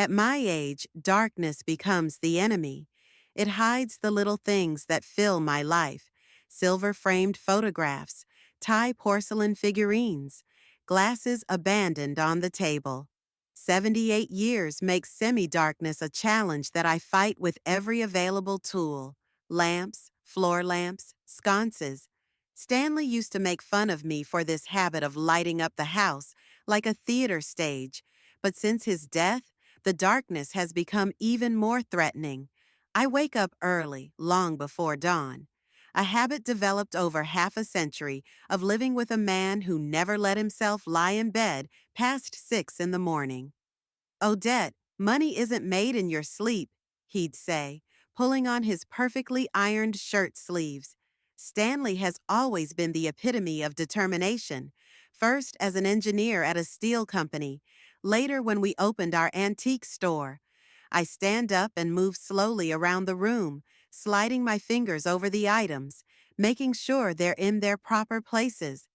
At my age, darkness becomes the enemy. It hides the little things that fill my life: silver-framed photographs, Thai porcelain figurines, glasses abandoned on the table. 78 years makes semi-darkness a challenge that I fight with every available tool: lamps, floor lamps, sconces. Stanley used to make fun of me for this habit of lighting up the house like a theater stage, but since his death, the darkness has become even more threatening. I wake up early, long before dawn. A habit developed over half a century of living with a man who never let himself lie in bed past 6 in the morning. "Odette, money isn't made in your sleep," he'd say, pulling on his perfectly ironed shirt sleeves. Stanley has always been the epitome of determination, first as an engineer at a steel company, later when we opened our antique store. I stand up and move slowly around the room, sliding my fingers over the items, making sure they're in their proper places.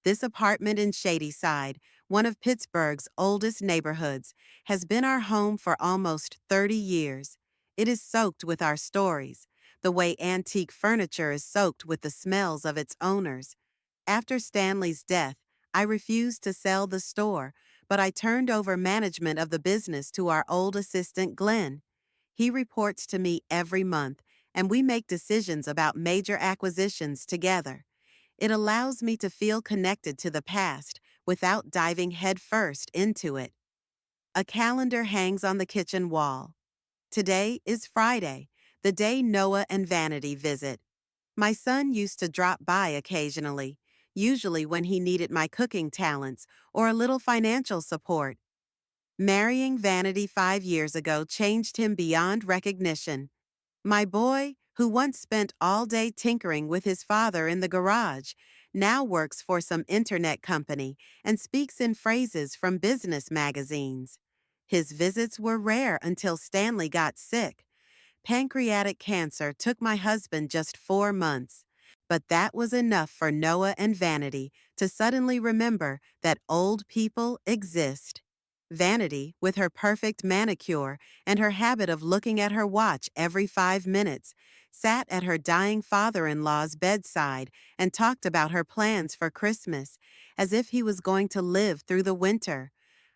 This apartment in Shadyside, one of Pittsburgh's oldest neighborhoods, has been our home for almost 30 years. It is soaked with our stories, the way antique furniture is soaked with the smells of its owners. After Stanley's death, I refused to sell the store, but I turned over management of the business to our old assistant, Glenn. He reports to me every month, and we make decisions about major acquisitions together. It allows me to feel connected to the past without diving headfirst into it. A calendar hangs on the kitchen wall. Today is Friday, the day Noah and Vanity visit. My son used to drop by occasionally, usually when he needed my cooking talents or a little financial support. Marrying Vanity 5 years ago changed him beyond recognition. My boy, who once spent all day tinkering with his father in the garage, now works for some internet company and speaks in phrases from business magazines. His visits were rare until Stanley got sick. Pancreatic cancer took my husband just 4 months, but that was enough for Noah and Vanity to suddenly remember that old people exist. Vanity, with her perfect manicure and her habit of looking at her watch every 5 minutes, sat at her dying father-in-law's bedside and talked about her plans for Christmas, as if he was going to live through the winter.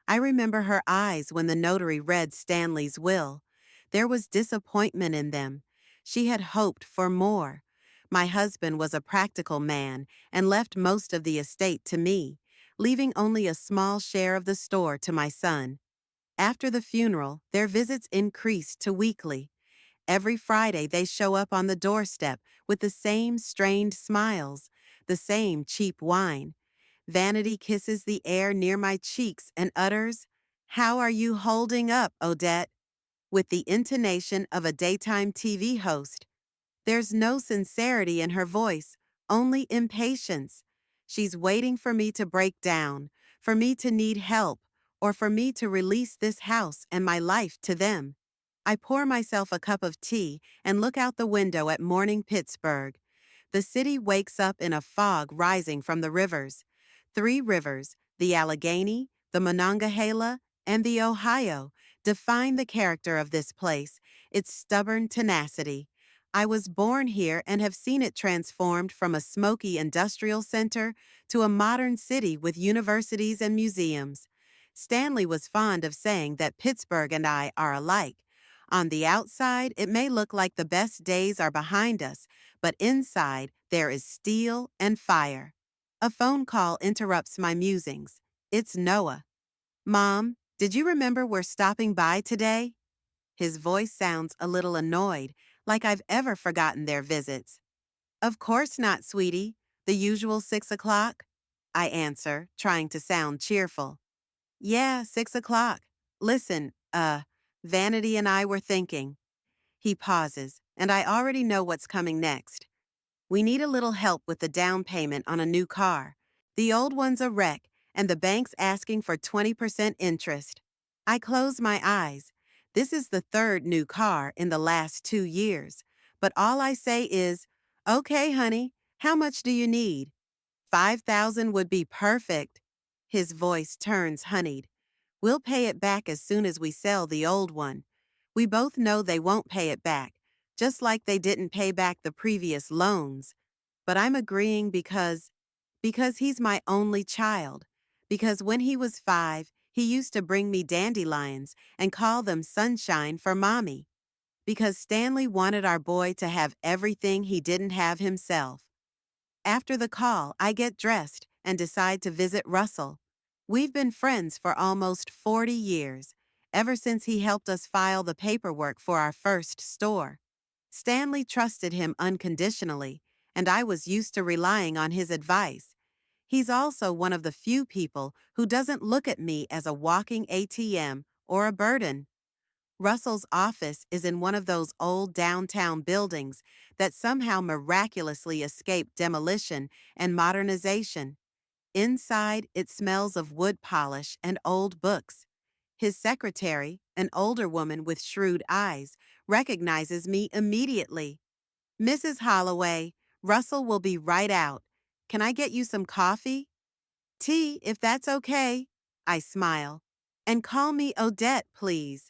I remember her eyes when the notary read Stanley's will. There was disappointment in them. She had hoped for more. My husband was a practical man and left most of the estate to me, leaving only a small share of the store to my son. After the funeral, their visits increased to weekly. Every Friday they show up on the doorstep with the same strained smiles, the same cheap wine. Vanity kisses the air near my cheeks and utters, "How are you holding up, Odette?" with the intonation of a daytime TV host. There's no sincerity in her voice, only impatience. She's waiting for me to break down, for me to need help, or for me to release this house and my life to them. I pour myself a cup of tea and look out the window at morning Pittsburgh. The city wakes up in a fog rising from the rivers. 3 rivers, the Allegheny, the Monongahela, and the Ohio, define the character of this place, its stubborn tenacity. I was born here and have seen it transformed from a smoky industrial center to a modern city with universities and museums. Stanley was fond of saying that Pittsburgh and I are alike. On the outside, it may look like the best days are behind us, but inside, there is steel and fire. A phone call interrupts my musings. It's Noah. "Mom, did you remember we're stopping by today?" His voice sounds a little annoyed, like I've ever forgotten their visits. "Of course not, sweetie. The usual 6 o'clock?" I answer, trying to sound cheerful. "Yeah, 6 o'clock. Listen, Vanity and I were thinking." He pauses, and I already know what's coming next. "We need a little help with the down payment on a new car. The old one's a wreck, and the bank's asking for 20% interest." I close my eyes. This is the third new car in the last 2 years, but all I say is, "Okay, honey, how much do you need?" 5,000 would be perfect." His voice turns honeyed. We'll pay it back as soon as we sell the old one. We both know they won't pay it back, just like they didn't pay back the previous loans. But I'm agreeing because he's my only child. Because when he was 5, he used to bring me dandelions and call them sunshine for mommy. Because Stanley wanted our boy to have everything he didn't have himself. After the call, I get dressed and decide to visit Russell. We've been friends for almost 40 years, ever since he helped us file the paperwork for our first store. Stanley trusted him unconditionally, and I was used to relying on his advice. He's also one of the few people who doesn't look at me as a walking ATM or a burden. Russell's office is in one of those old downtown buildings that somehow miraculously escaped demolition and modernization. Inside, it smells of wood polish and old books. His secretary, an older woman with shrewd eyes, recognizes me immediately. "Mrs. Holloway, Russell will be right out. Can I get you some coffee?" "Tea, if that's okay." I smile. "And call me Odette, please."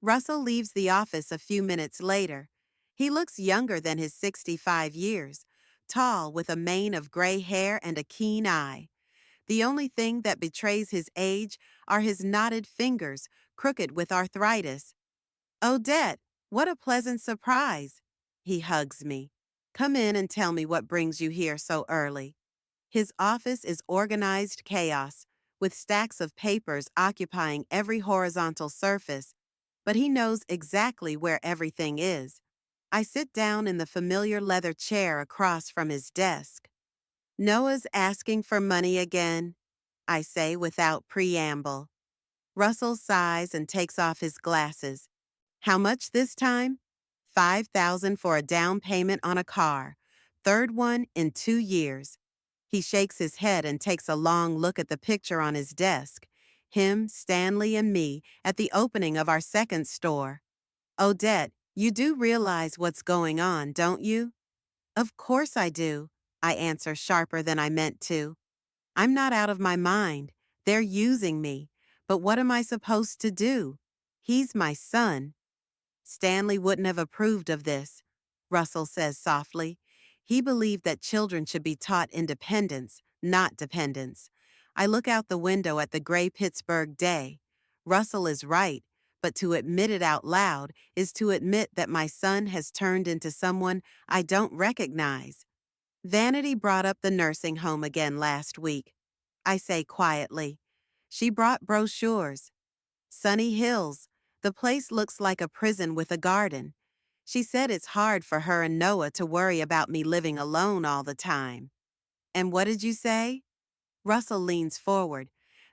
Russell leaves the office a few minutes later. He looks younger than his 65 years, tall with a mane of gray hair and a keen eye. The only thing that betrays his age are his knotted fingers, crooked with arthritis. "Odette, what a pleasant surprise." He hugs me. "Come in and tell me what brings you here so early." His office is organized chaos, with stacks of papers occupying every horizontal surface, but he knows exactly where everything is. I sit down in the familiar leather chair across from his desk. "Noah's asking for money again," I say without preamble. Russell sighs and takes off his glasses. "How much this time?" "5,000 for a down payment on a car. Third one in 2 years." He shakes his head and takes a long look at the picture on his desk. Him, Stanley, and me at the opening of our second store. "Odette, you do realize what's going on, don't you?" "Of course I do," I answer sharper than I meant to. "I'm not out of my mind. They're using me. But what am I supposed to do? He's my son." "Stanley wouldn't have approved of this," Russell says softly. "He believed that children should be taught independence, not dependence." I look out the window at the gray Pittsburgh day. Russell is right, but to admit it out loud is to admit that my son has turned into someone I don't recognize. "Vanity brought up the nursing home again last week," I say quietly. "She brought brochures. Sunny Hills. The place looks like a prison with a garden. She said it's hard for her and Noah to worry about me living alone all the time." "And what did you say?" Russell leans forward.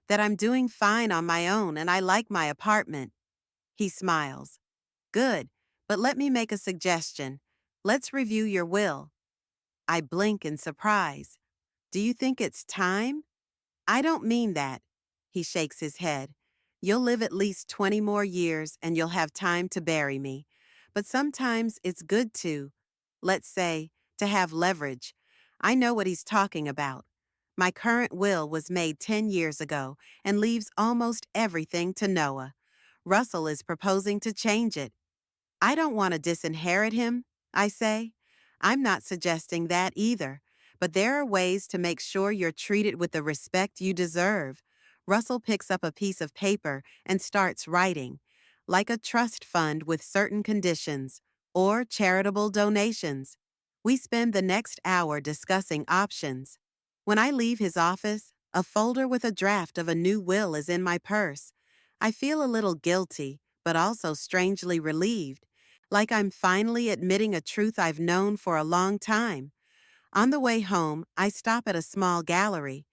"That I'm doing fine on my own and I like my apartment." He smiles. "Good, but let me make a suggestion. Let's review your will." I blink in surprise. "Do you think it's time?" "I don't mean that." He shakes his head. "You'll live at least 20 more years and you'll have time to bury me. But sometimes it's good to, let's say, to have leverage." I know what he's talking about. My current will was made 10 years ago and leaves almost everything to Noah. Russell is proposing to change it. "I don't want to disinherit him," I say. "I'm not suggesting that either, but there are ways to make sure you're treated with the respect you deserve." Russell picks up a piece of paper and starts writing. "Like a trust fund with certain conditions, or charitable donations." We spend the next hour discussing options. When I leave his office, a folder with a draft of a new will is in my purse. I feel a little guilty, but also strangely relieved, like I'm finally admitting a truth I've known for a long time. On the way home, I stop at a small gallery.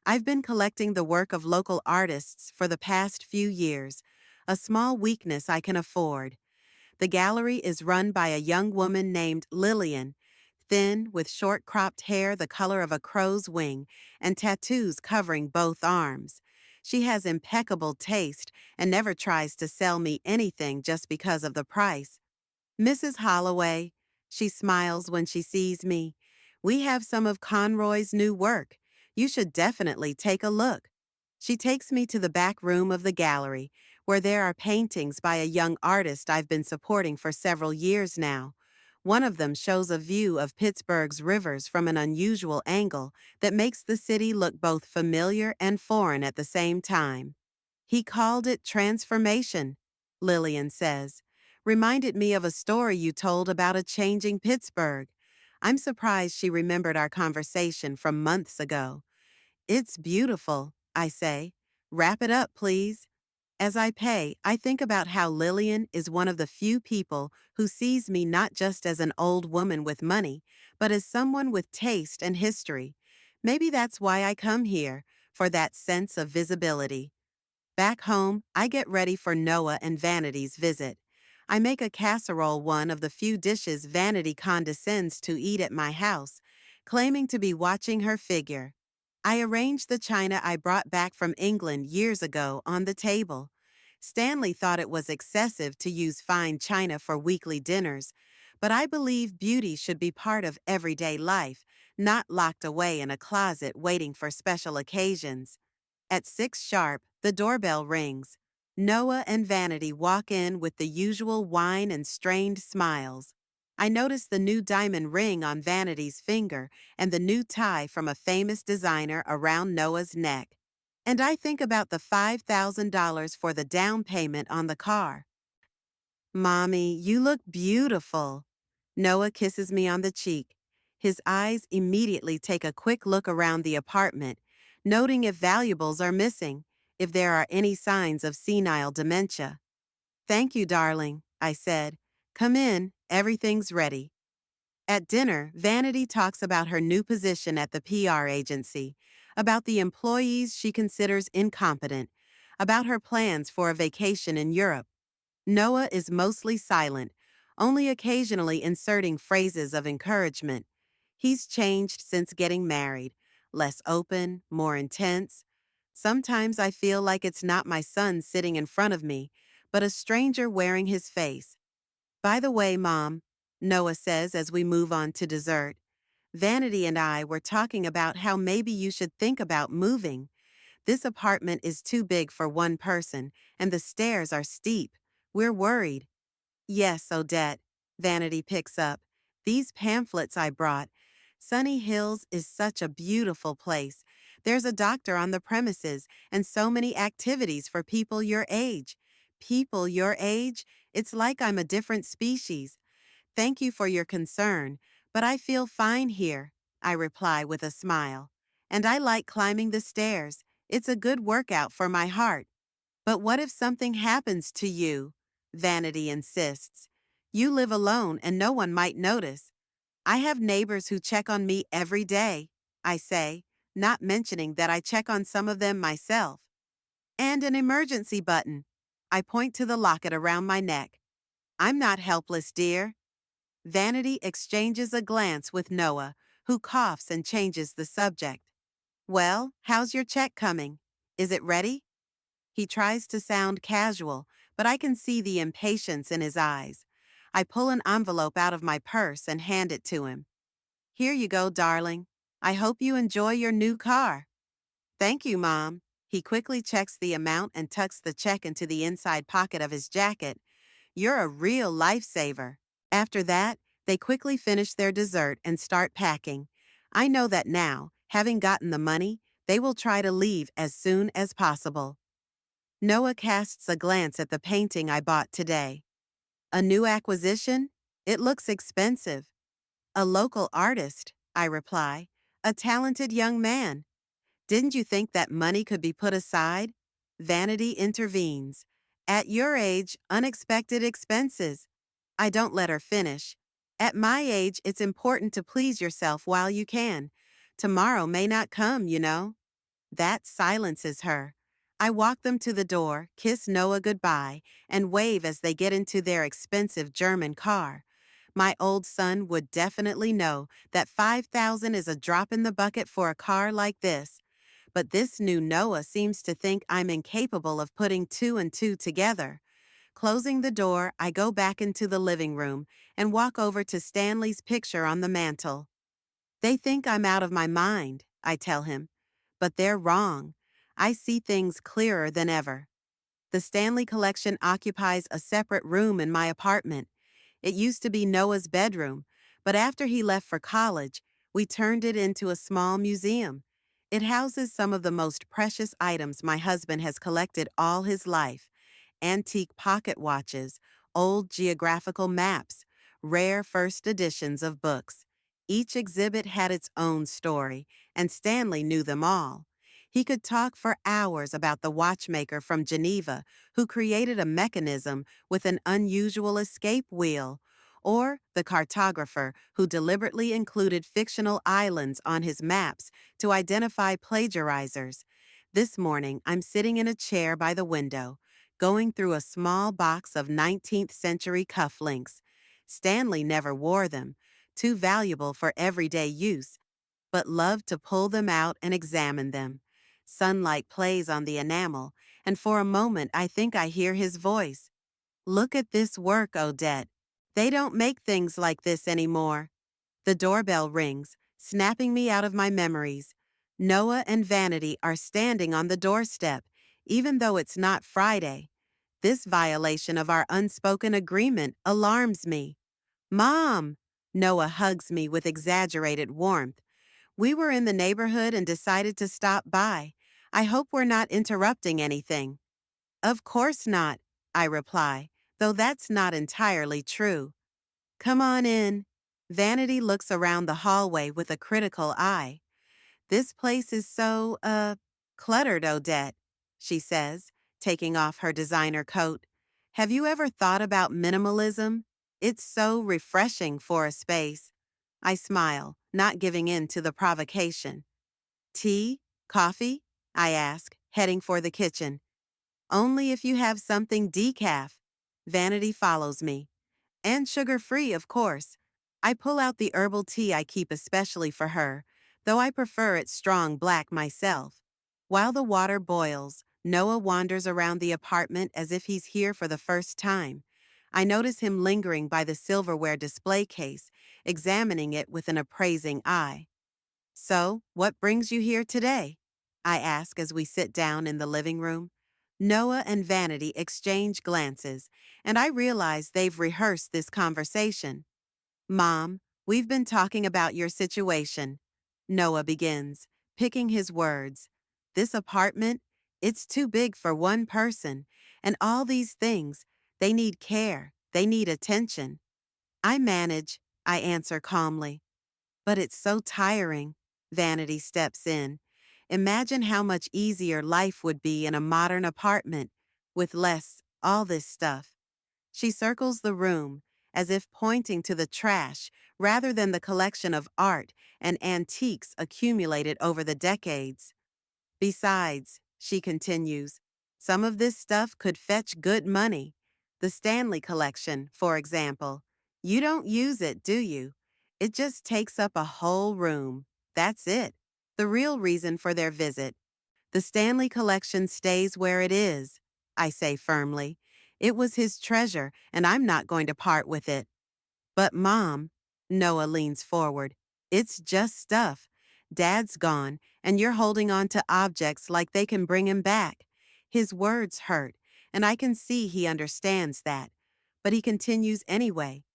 I've been collecting the work of local artists for the past few years, a small weakness I can afford. The gallery is run by a young woman named Lillian, thin, with short cropped hair the color of a crow's wing, and tattoos covering both arms. She has impeccable taste and never tries to sell me anything just because of the price. "Mrs. Holloway," she smiles when she sees me, "we have some of Conroy's new work. You should definitely take a look." She takes me to the back room of the gallery, where there are paintings by a young artist I've been supporting for several years now. One of them shows a view of Pittsburgh's rivers from an unusual angle that makes the city look both familiar and foreign at the same time. He called it transformation, Lillian says. Reminded me of a story you told about a changing Pittsburgh. I'm surprised she remembered our conversation from months ago. It's beautiful, I say. Wrap it up, please. As I pay, I think about how Lillian is one of the few people who sees me not just as an old woman with money, but as someone with taste and history. Maybe that's why I come here, for that sense of visibility. Back home, I get ready for Noah and Vanity's visit. I make a casserole, one of the few dishes Vanity condescends to eat at my house, claiming to be watching her figure. I arrange the china I brought back from England years ago on the table. Stanley thought it was excessive to use fine china for weekly dinners, but I believe beauty should be part of everyday life, not locked away in a closet waiting for special occasions. At 6 sharp, the doorbell rings. Noah and Vanity walk in with the usual wine and strained smiles. I notice the new diamond ring on Vanity's finger and the new tie from a famous designer around Noah's neck. And I think about the $5,000 for the down payment on the car. Mommy, you look beautiful. Noah kisses me on the cheek. His eyes immediately take a quick look around the apartment, noting if valuables are missing, if there are any signs of senile dementia. Thank you, darling, I said. Come in, everything's ready. At dinner, Vanity talks about her new position at the PR agency, about the employees she considers incompetent, about her plans for a vacation in Europe. Noah is mostly silent, only occasionally inserting phrases of encouragement. He's changed since getting married, less open, more intense. Sometimes I feel like it's not my son sitting in front of me, but a stranger wearing his face. By the way, Mom, Noah says as we move on to dessert, Vanity and I were talking about how maybe you should think about moving. This apartment is too big for one person, and the stairs are steep. We're worried. Yes, Odette, Vanity picks up. These pamphlets I brought. Sunny Hills is such a beautiful place. There's a doctor on the premises and so many activities for people your age. People your age? It's like I'm a different species. Thank you for your concern, but I feel fine here, I reply with a smile. And I like climbing the stairs. It's a good workout for my heart. But what if something happens to you? Vanity insists. You live alone and no one might notice. I have neighbors who check on me every day, I say, not mentioning that I check on some of them myself. And an emergency button. I point to the locket around my neck. I'm not helpless, dear. Vanity exchanges a glance with Noah, who coughs and changes the subject. Well, how's your check coming? Is it ready? He tries to sound casual, but I can see the impatience in his eyes. I pull an envelope out of my purse and hand it to him. Here you go, darling. I hope you enjoy your new car. Thank you, Mom. He quickly checks the amount and tucks the check into the inside pocket of his jacket. You're a real lifesaver. After that, they quickly finish their dessert and start packing. I know that now, having gotten the money, they will try to leave as soon as possible. Noah casts a glance at the painting I bought today. A new acquisition? It looks expensive. A local artist, I reply. A talented young man. Didn't you think that money could be put aside? Vanity intervenes. At your age, unexpected expenses. I don't let her finish. At my age, it's important to please yourself while you can. Tomorrow may not come, you know. That silences her. I walk them to the door, kiss Noah goodbye, and wave as they get into their expensive German car. My old son would definitely know that 5,000 is a drop in the bucket for a car like this. But this new Noah seems to think I'm incapable of putting two and two together. Closing the door, I go back into the living room and walk over to Stanley's picture on the mantel. They think I'm out of my mind, I tell him. But they're wrong. I see things clearer than ever. The Stanley collection occupies a separate room in my apartment. It used to be Noah's bedroom, but after he left for college, we turned it into a small museum. It houses some of the most precious items my husband has collected all his life: antique pocket watches, old geographical maps, rare first editions of books. Each exhibit had its own story, and Stanley knew them all. He could talk for hours about the watchmaker from Geneva who created a mechanism with an unusual escape wheel, or the cartographer who deliberately included fictional islands on his maps to identify plagiarizers. This morning, I'm sitting in a chair by the window, going through a small box of 19th century cufflinks. Stanley never wore them, too valuable for everyday use, but loved to pull them out and examine them. Sunlight plays on the enamel, and for a moment I think I hear his voice. "Look at this work, Odette. They don't make things like this anymore." The doorbell rings, snapping me out of my memories. Noah and Vanity are standing on the doorstep, even though it's not Friday. This violation of our unspoken agreement alarms me. "Mom!" Noah hugs me with exaggerated warmth. "We were in the neighborhood and decided to stop by. I hope we're not interrupting anything." "Of course not," I reply, though that's not entirely true. "Come on in." Vanity looks around the hallway with a critical eye. "This place is so, cluttered, Odette," she says, taking off her designer coat. "Have you ever thought about minimalism? It's so refreshing for a space." I smile, not giving in to the provocation. "Tea? Coffee?" I ask, heading for the kitchen. "Only if you have something decaf." Vanity follows me. "And sugar-free, of course." I pull out the herbal tea I keep especially for her, though I prefer it strong black myself. While the water boils, Noah wanders around the apartment as if he's here for the first time. I notice him lingering by the silverware display case, examining it with an appraising eye. "So, what brings you here today?" I ask as we sit down in the living room. Noah and Vanity exchange glances, and I realize they've rehearsed this conversation. "Mom, we've been talking about your situation." Noah begins, picking his words. "This apartment, it's too big for one person, and all these things, they need care, they need attention." "I manage," I answer calmly. "But it's so tiring." Vanity steps in. "Imagine how much easier life would be in a modern apartment, with less, all this stuff." She circles the room, as if pointing to the trash rather than the collection of art and antiques accumulated over the decades. "Besides," she continues, "some of this stuff could fetch good money. The Stanley collection, for example. You don't use it, do you? It just takes up a whole room. That's it." The real reason for their visit. "The Stanley collection stays where it is," I say firmly. "It was his treasure, and I'm not going to part with it." "But Mom," Noah leans forward, "it's just stuff. Dad's gone, and you're holding on to objects like they can bring him back." His words hurt, and I can see he understands that. But he continues anyway.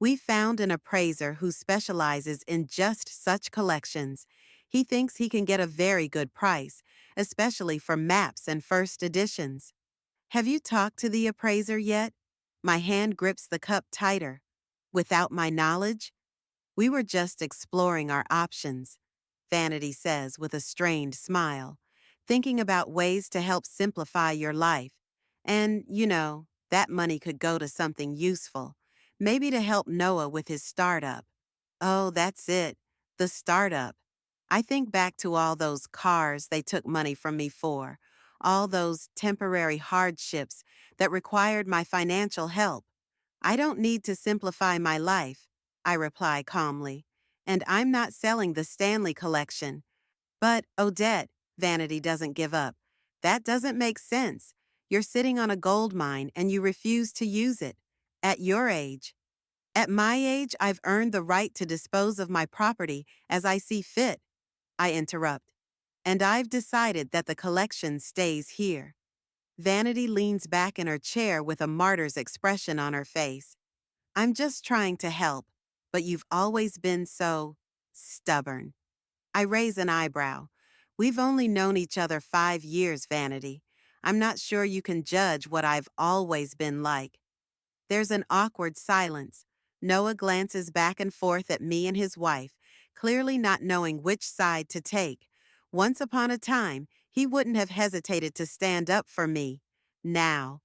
"We found an appraiser who specializes in just such collections. He thinks he can get a very good price, especially for maps and first editions." "Have you talked to the appraiser yet?" My hand grips the cup tighter. "Without my knowledge?" "We were just exploring our options," Vanity says with a strained smile, "thinking about ways to help simplify your life. And, that money could go to something useful, maybe to help Noah with his startup." Oh, that's it, the startup. I think back to all those cars they took money from me for, all those temporary hardships that required my financial help. "I don't need to simplify my life," I reply calmly, "and I'm not selling the Stanley collection." "But, Odette," Vanity doesn't give up, "that doesn't make sense. You're sitting on a gold mine and you refuse to use it. At your age." "At my age, I've earned the right to dispose of my property as I see fit," I interrupt. And I've decided that the collection stays here. Vanity leans back in her chair with a martyr's expression on her face. I'm just trying to help, but you've always been so stubborn. I raise an eyebrow. We've only known each other 5 years, Vanity. I'm not sure you can judge what I've always been like. There's an awkward silence. Noah glances back and forth at me and his wife, clearly not knowing which side to take. Once upon a time, he wouldn't have hesitated to stand up for me. Now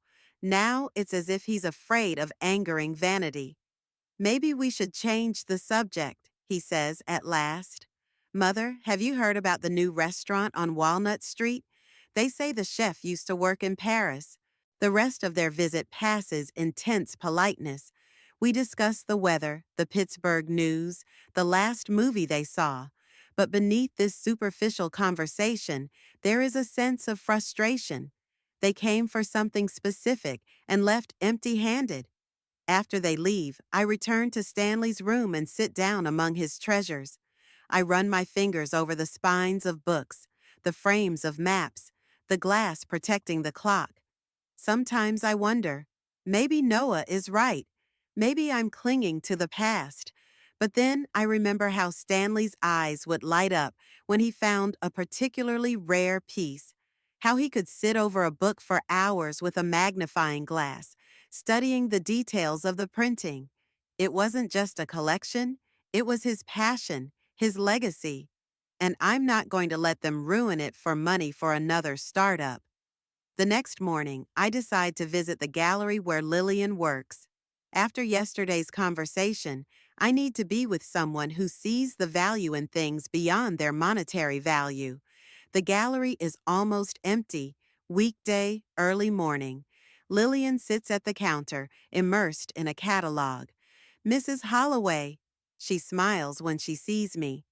it's as if he's afraid of angering Vanity. Maybe we should change the subject, he says at last. Mother, have you heard about the new restaurant on Walnut Street? They say the chef used to work in Paris. The rest of their visit passes in tense politeness. We discuss the weather, the Pittsburgh news, the last movie they saw. But beneath this superficial conversation, there is a sense of frustration. They came for something specific and left empty-handed. After they leave, I return to Stanley's room and sit down among his treasures. I run my fingers over the spines of books, the frames of maps, the glass protecting the clock. Sometimes I wonder, maybe Noah is right. Maybe I'm clinging to the past. But then I remember how Stanley's eyes would light up when he found a particularly rare piece, how he could sit over a book for hours with a magnifying glass, studying the details of the printing. It wasn't just a collection, it was his passion, his legacy. And I'm not going to let them ruin it for money for another startup. The next morning, I decide to visit the gallery where Lillian works. After yesterday's conversation, I need to be with someone who sees the value in things beyond their monetary value. The gallery is almost empty, weekday, early morning. Lillian sits at the counter, immersed in a catalog. Mrs. Holloway. She smiles when she sees me.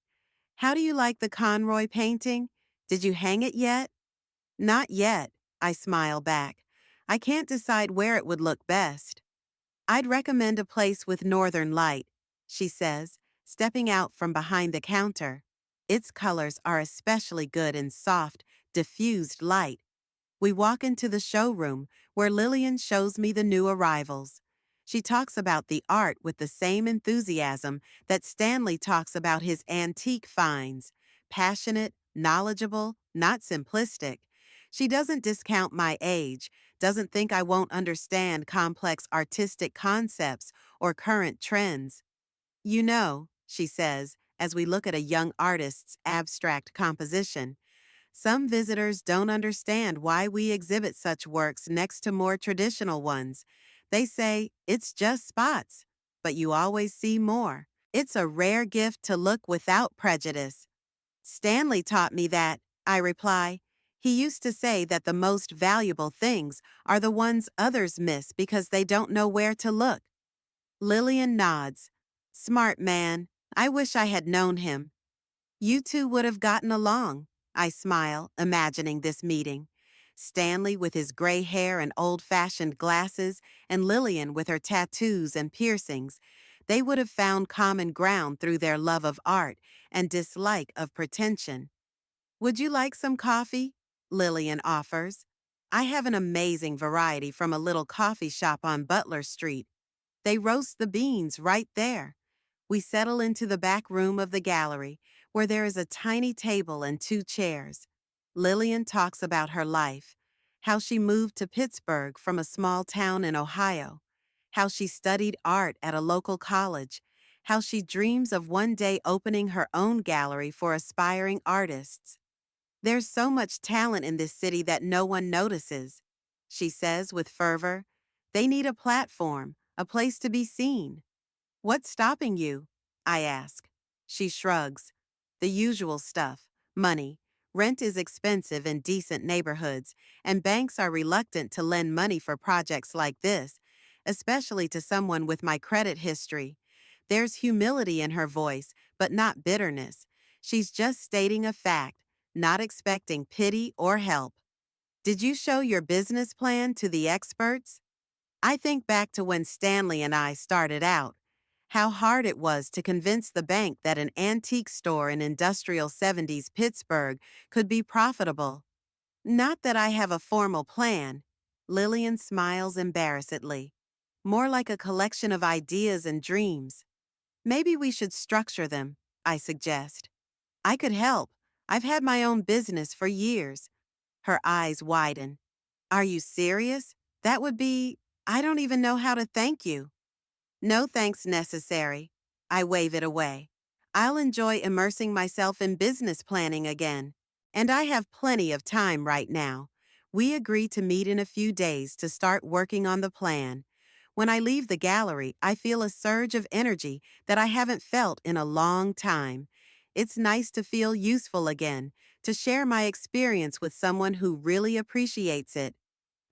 How do you like the Conroy painting? Did you hang it yet? Not yet, I smile back. I can't decide where it would look best. I'd recommend a place with northern light, she says, stepping out from behind the counter. Its colors are especially good in soft, diffused light. We walk into the showroom where Lillian shows me the new arrivals. She talks about the art with the same enthusiasm that Stanley talks about his antique finds. Passionate, knowledgeable, not simplistic. She doesn't discount my age, doesn't think I won't understand complex artistic concepts or current trends. You know, she says, as we look at a young artist's abstract composition, some visitors don't understand why we exhibit such works next to more traditional ones. They say, it's just spots, but you always see more. It's a rare gift to look without prejudice. Stanley taught me that, I reply. He used to say that the most valuable things are the ones others miss because they don't know where to look. Lillian nods. Smart man. I wish I had known him. You two would have gotten along, I smile, imagining this meeting. Stanley with his gray hair and old-fashioned glasses, and Lillian with her tattoos and piercings. They would have found common ground through their love of art and dislike of pretension. Would you like some coffee? Lillian offers. I have an amazing variety from a little coffee shop on Butler Street. They roast the beans right there. We settle into the back room of the gallery, where there is a tiny table and 2 chairs. Lillian talks about her life, how she moved to Pittsburgh from a small town in Ohio, how she studied art at a local college, how she dreams of one day opening her own gallery for aspiring artists. There's so much talent in this city that no one notices, she says with fervor. They need a platform, a place to be seen. What's stopping you? I ask. She shrugs. The usual stuff. Money. Rent is expensive in decent neighborhoods, and banks are reluctant to lend money for projects like this, especially to someone with my credit history. There's humility in her voice, but not bitterness. She's just stating a fact, not expecting pity or help. Did you show your business plan to the experts? I think back to when Stanley and I started out. how hard it was to convince the bank that an antique store in industrial 70s Pittsburgh could be profitable. Not that I have a formal plan. Lillian smiles embarrassedly. More like a collection of ideas and dreams. Maybe we should structure them, I suggest. I could help. I've had my own business for years. Her eyes widen. Are you serious? That would be, I don't even know how to thank you. No thanks necessary. I wave it away. I'll enjoy immersing myself in business planning again. And I have plenty of time right now. We agree to meet in a few days to start working on the plan. When I leave the gallery, I feel a surge of energy that I haven't felt in a long time. It's nice to feel useful again, to share my experience with someone who really appreciates it.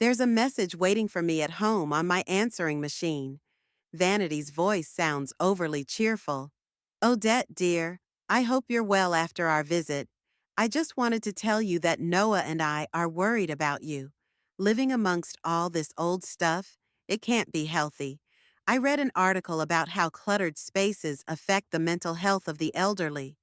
There's a message waiting for me at home on my answering machine. Vanity's voice sounds overly cheerful. Odette, dear, I hope you're well after our visit. I just wanted to tell you that Noah and I are worried about you. Living amongst all this old stuff, it can't be healthy. I read an article about how cluttered spaces affect the mental health of the elderly.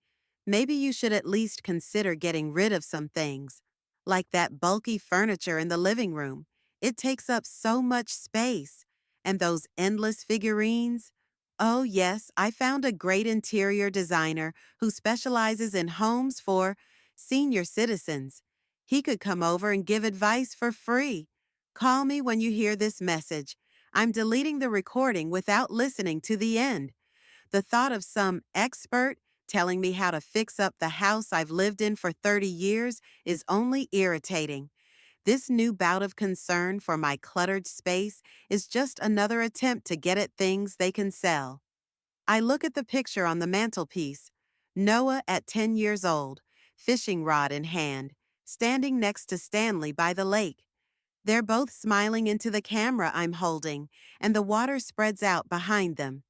Maybe you should at least consider getting rid of some things, like that bulky furniture in the living room. It takes up so much space. And those endless figurines? Oh, yes, I found a great interior designer who specializes in homes for senior citizens. He could come over and give advice for free. Call me when you hear this message. I'm deleting the recording without listening to the end. The thought of some expert telling me how to fix up the house I've lived in for 30 years is only irritating. This new bout of concern for my cluttered space is just another attempt to get at things they can sell. I look at the picture on the mantelpiece. Noah at 10 years old, fishing rod in hand, standing next to Stanley by the lake. They're both smiling into the camera I'm holding, and the water spreads out behind them.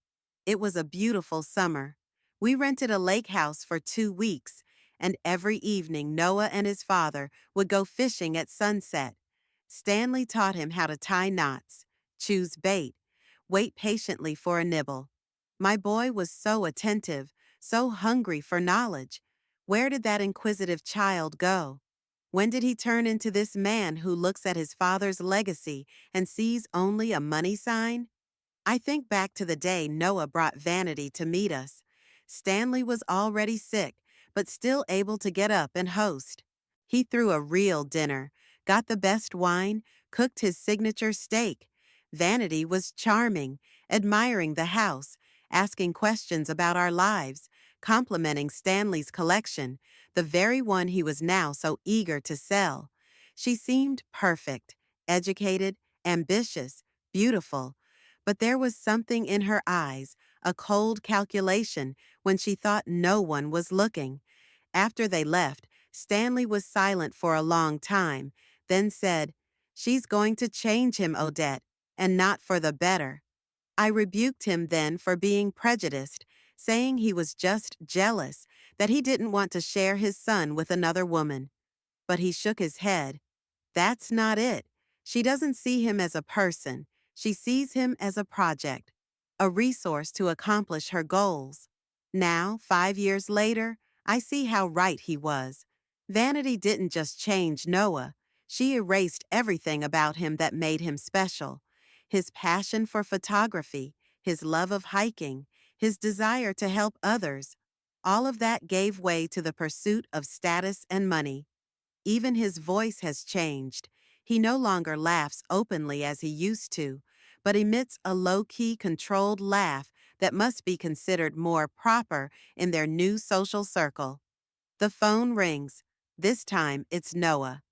It was a beautiful summer. We rented a lake house for 2 weeks, and every evening Noah and his father would go fishing at sunset. Stanley taught him how to tie knots, choose bait, wait patiently for a nibble. My boy was so attentive, so hungry for knowledge. Where did that inquisitive child go? When did he turn into this man who looks at his father's legacy and sees only a money sign? I think back to the day Noah brought Vanity to meet us. Stanley was already sick, but still able to get up and host. He threw a real dinner, got the best wine, cooked his signature steak. Vanity was charming, admiring the house, asking questions about our lives, complimenting Stanley's collection, the very one he was now so eager to sell. She seemed perfect, educated, ambitious, beautiful. But there was something in her eyes, a cold calculation, when she thought no one was looking. After they left, Stanley was silent for a long time, then said, "She's going to change him, Odette, and not for the better." I rebuked him then for being prejudiced, saying he was just jealous, that he didn't want to share his son with another woman. But he shook his head. That's not it. She doesn't see him as a person. She sees him as a project, a resource to accomplish her goals. Now, 5 years later, I see how right he was. Vanity didn't just change Noah. She erased everything about him that made him special. His passion for photography, his love of hiking, his desire to help others. All of that gave way to the pursuit of status and money. Even his voice has changed. He no longer laughs openly as he used to, but emits a low-key, controlled laugh that must be considered more proper in their new social circle. The phone rings. This time it's Noah.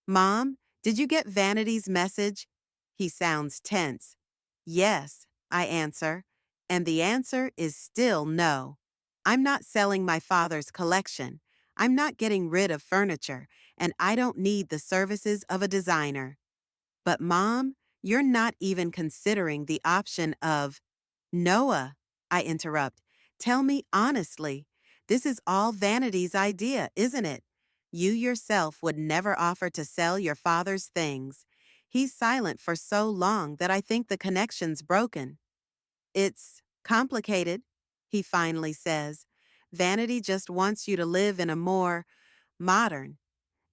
"Mom, did you get Vanity's message?" He sounds tense. "Yes," I answer, and the answer is still no. I'm not selling my father's collection. I'm not getting rid of furniture, and I don't need the services of a designer. But Mom, you're not even considering the option of— Noah, I interrupt. Tell me honestly. This is all Vanity's idea, isn't it? You yourself would never offer to sell your father's things. He's silent for so long that I think the connection's broken. It's Complicated, he finally says. Vanity just wants you to live in a more modern.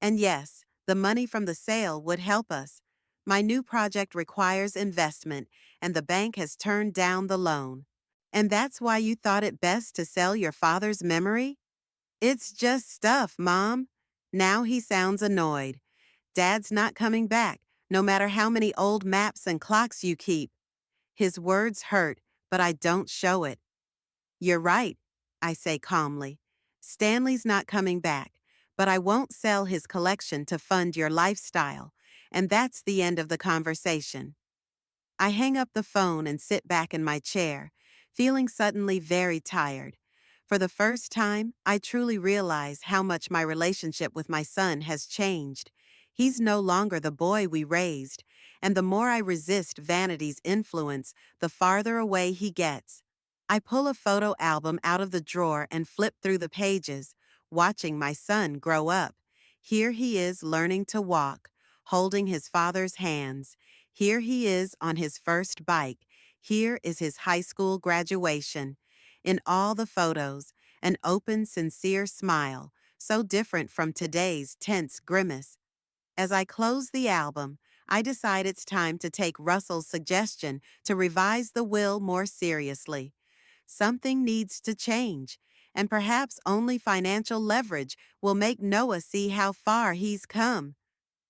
And yes, the money from the sale would help us. My new project requires investment, and the bank has turned down the loan. And that's why you thought it best to sell your father's memory? It's just stuff, Mom. Now he sounds annoyed. Dad's not coming back, no matter how many old maps and clocks you keep. His words hurt, but I don't show it. You're right, I say calmly. Stanley's not coming back, but I won't sell his collection to fund your lifestyle, and that's the end of the conversation. I hang up the phone and sit back in my chair, feeling suddenly very tired. For the first time, I truly realize how much my relationship with my son has changed. He's no longer the boy we raised, and the more I resist vanity's influence, the farther away he gets. I pull a photo album out of the drawer and flip through the pages, watching my son grow up. Here he is learning to walk, holding his father's hands. Here he is on his first bike. Here is his high school graduation. In all the photos, an open, sincere smile, so different from today's tense grimace. As I close the album, I decide it's time to take Russell's suggestion to revise the will more seriously. Something needs to change, and perhaps only financial leverage will make Noah see how far he's come.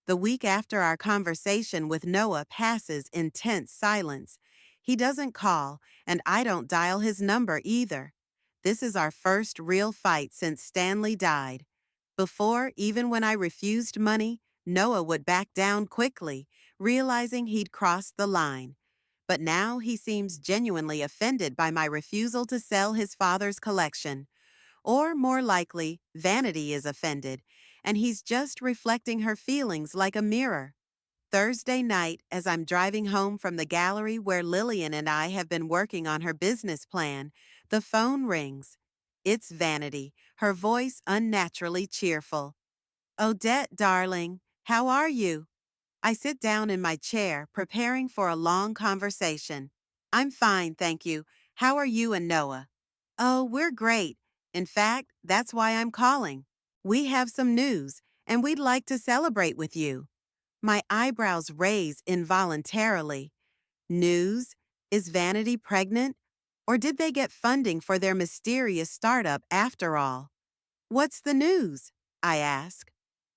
The week after our conversation with Noah passes in tense silence. He doesn't call, and I don't dial his number either. This is our first real fight since Stanley died. Before, even when I refused money, Noah would back down quickly, realizing he'd crossed the line. But now he seems genuinely offended by my refusal to sell his father's collection. Or more likely, Vanity is offended, and he's just reflecting her feelings like a mirror. Thursday night, as I'm driving home from the gallery where Lillian and I have been working on her business plan, the phone rings. It's Vanity, her voice unnaturally cheerful. Odette, darling, how are you? I sit down in my chair, preparing for a long conversation. I'm fine, thank you. How are you and Noah? Oh, we're great. In fact, that's why I'm calling. We have some news, and we'd like to celebrate with you. My eyebrows raise involuntarily. News? Is Vanity pregnant? Or did they get funding for their mysterious startup after all? What's the news? I ask.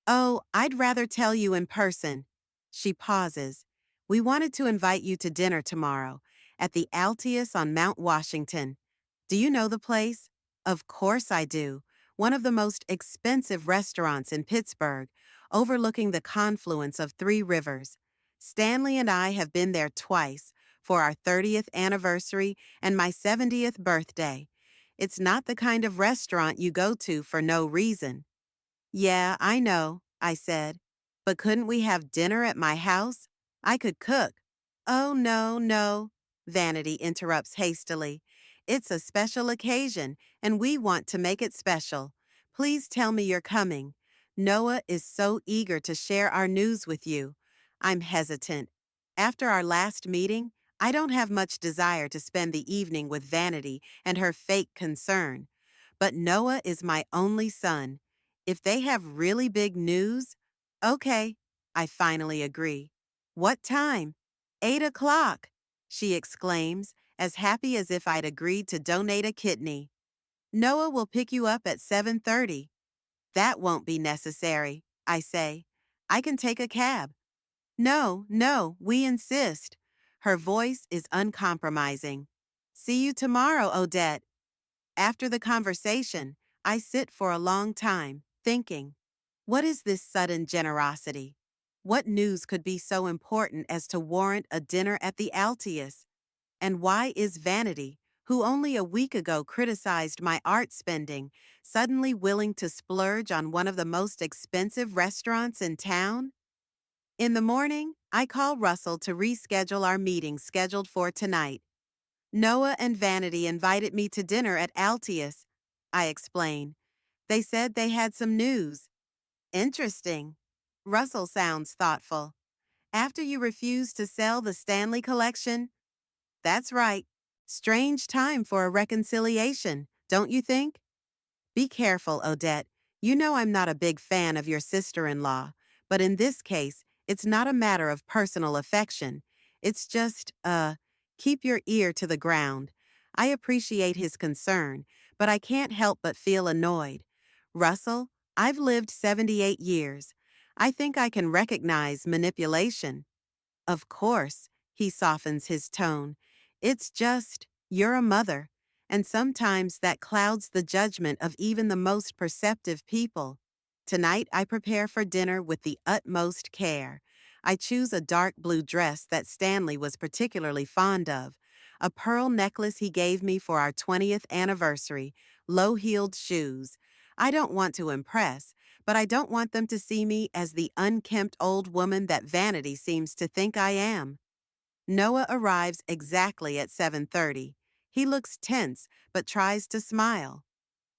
Oh, I'd rather tell you in person. She pauses. We wanted to invite you to dinner tomorrow at the Altius on Mount Washington. Do you know the place? Of course I do. One of the most expensive restaurants in Pittsburgh, overlooking the confluence of three rivers. Stanley and I have been there twice, for our 30th anniversary and my 70th birthday. It's not the kind of restaurant you go to for no reason. Yeah, I know, I said. But couldn't we have dinner at my house? I could cook. Oh, no, no, Vanity interrupts hastily. It's a special occasion, and we want to make it special. Please tell me you're coming. Noah is so eager to share our news with you. I'm hesitant. After our last meeting, I don't have much desire to spend the evening with Vanity and her fake concern. But Noah is my only son. If they have really big news, okay, I finally agree. What time? 8 o'clock, she exclaims, as happy as if I'd agreed to donate a kidney. Noah will pick you up at 7:30. That won't be necessary, I say. I can take a cab. No, no, we insist. Her voice is uncompromising. See you tomorrow, Odette. After the conversation, I sit for a long time, thinking, what is this sudden generosity? What news could be so important as to warrant a dinner at the Altius? And why is Vanity, who only a week ago criticized my art spending, suddenly willing to splurge on one of the most expensive restaurants in town? In the morning, I call Russell to reschedule our meeting scheduled for tonight. Noah and Vanity invited me to dinner at Altius, I explain. They said they had some news. Interesting. Russell sounds thoughtful. After you refused to sell the Stanley collection? That's right. Strange time for a reconciliation, don't you think? Be careful, Odette. You know I'm not a big fan of your sister-in-law, but in this case, it's not a matter of personal affection. It's just, keep your ear to the ground. I appreciate his concern, but I can't help but feel annoyed. Russell, I've lived 78 years. I think I can recognize manipulation. Of course, he softens his tone. It's just, you're a mother, and sometimes that clouds the judgment of even the most perceptive people. Tonight, I prepare for dinner with the utmost care. I choose a dark blue dress that Stanley was particularly fond of, a pearl necklace he gave me for our 20th anniversary, low-heeled shoes. I don't want to impress, but I don't want them to see me as the unkempt old woman that vanity seems to think I am. Noah arrives exactly at 7:30. He looks tense, but tries to smile.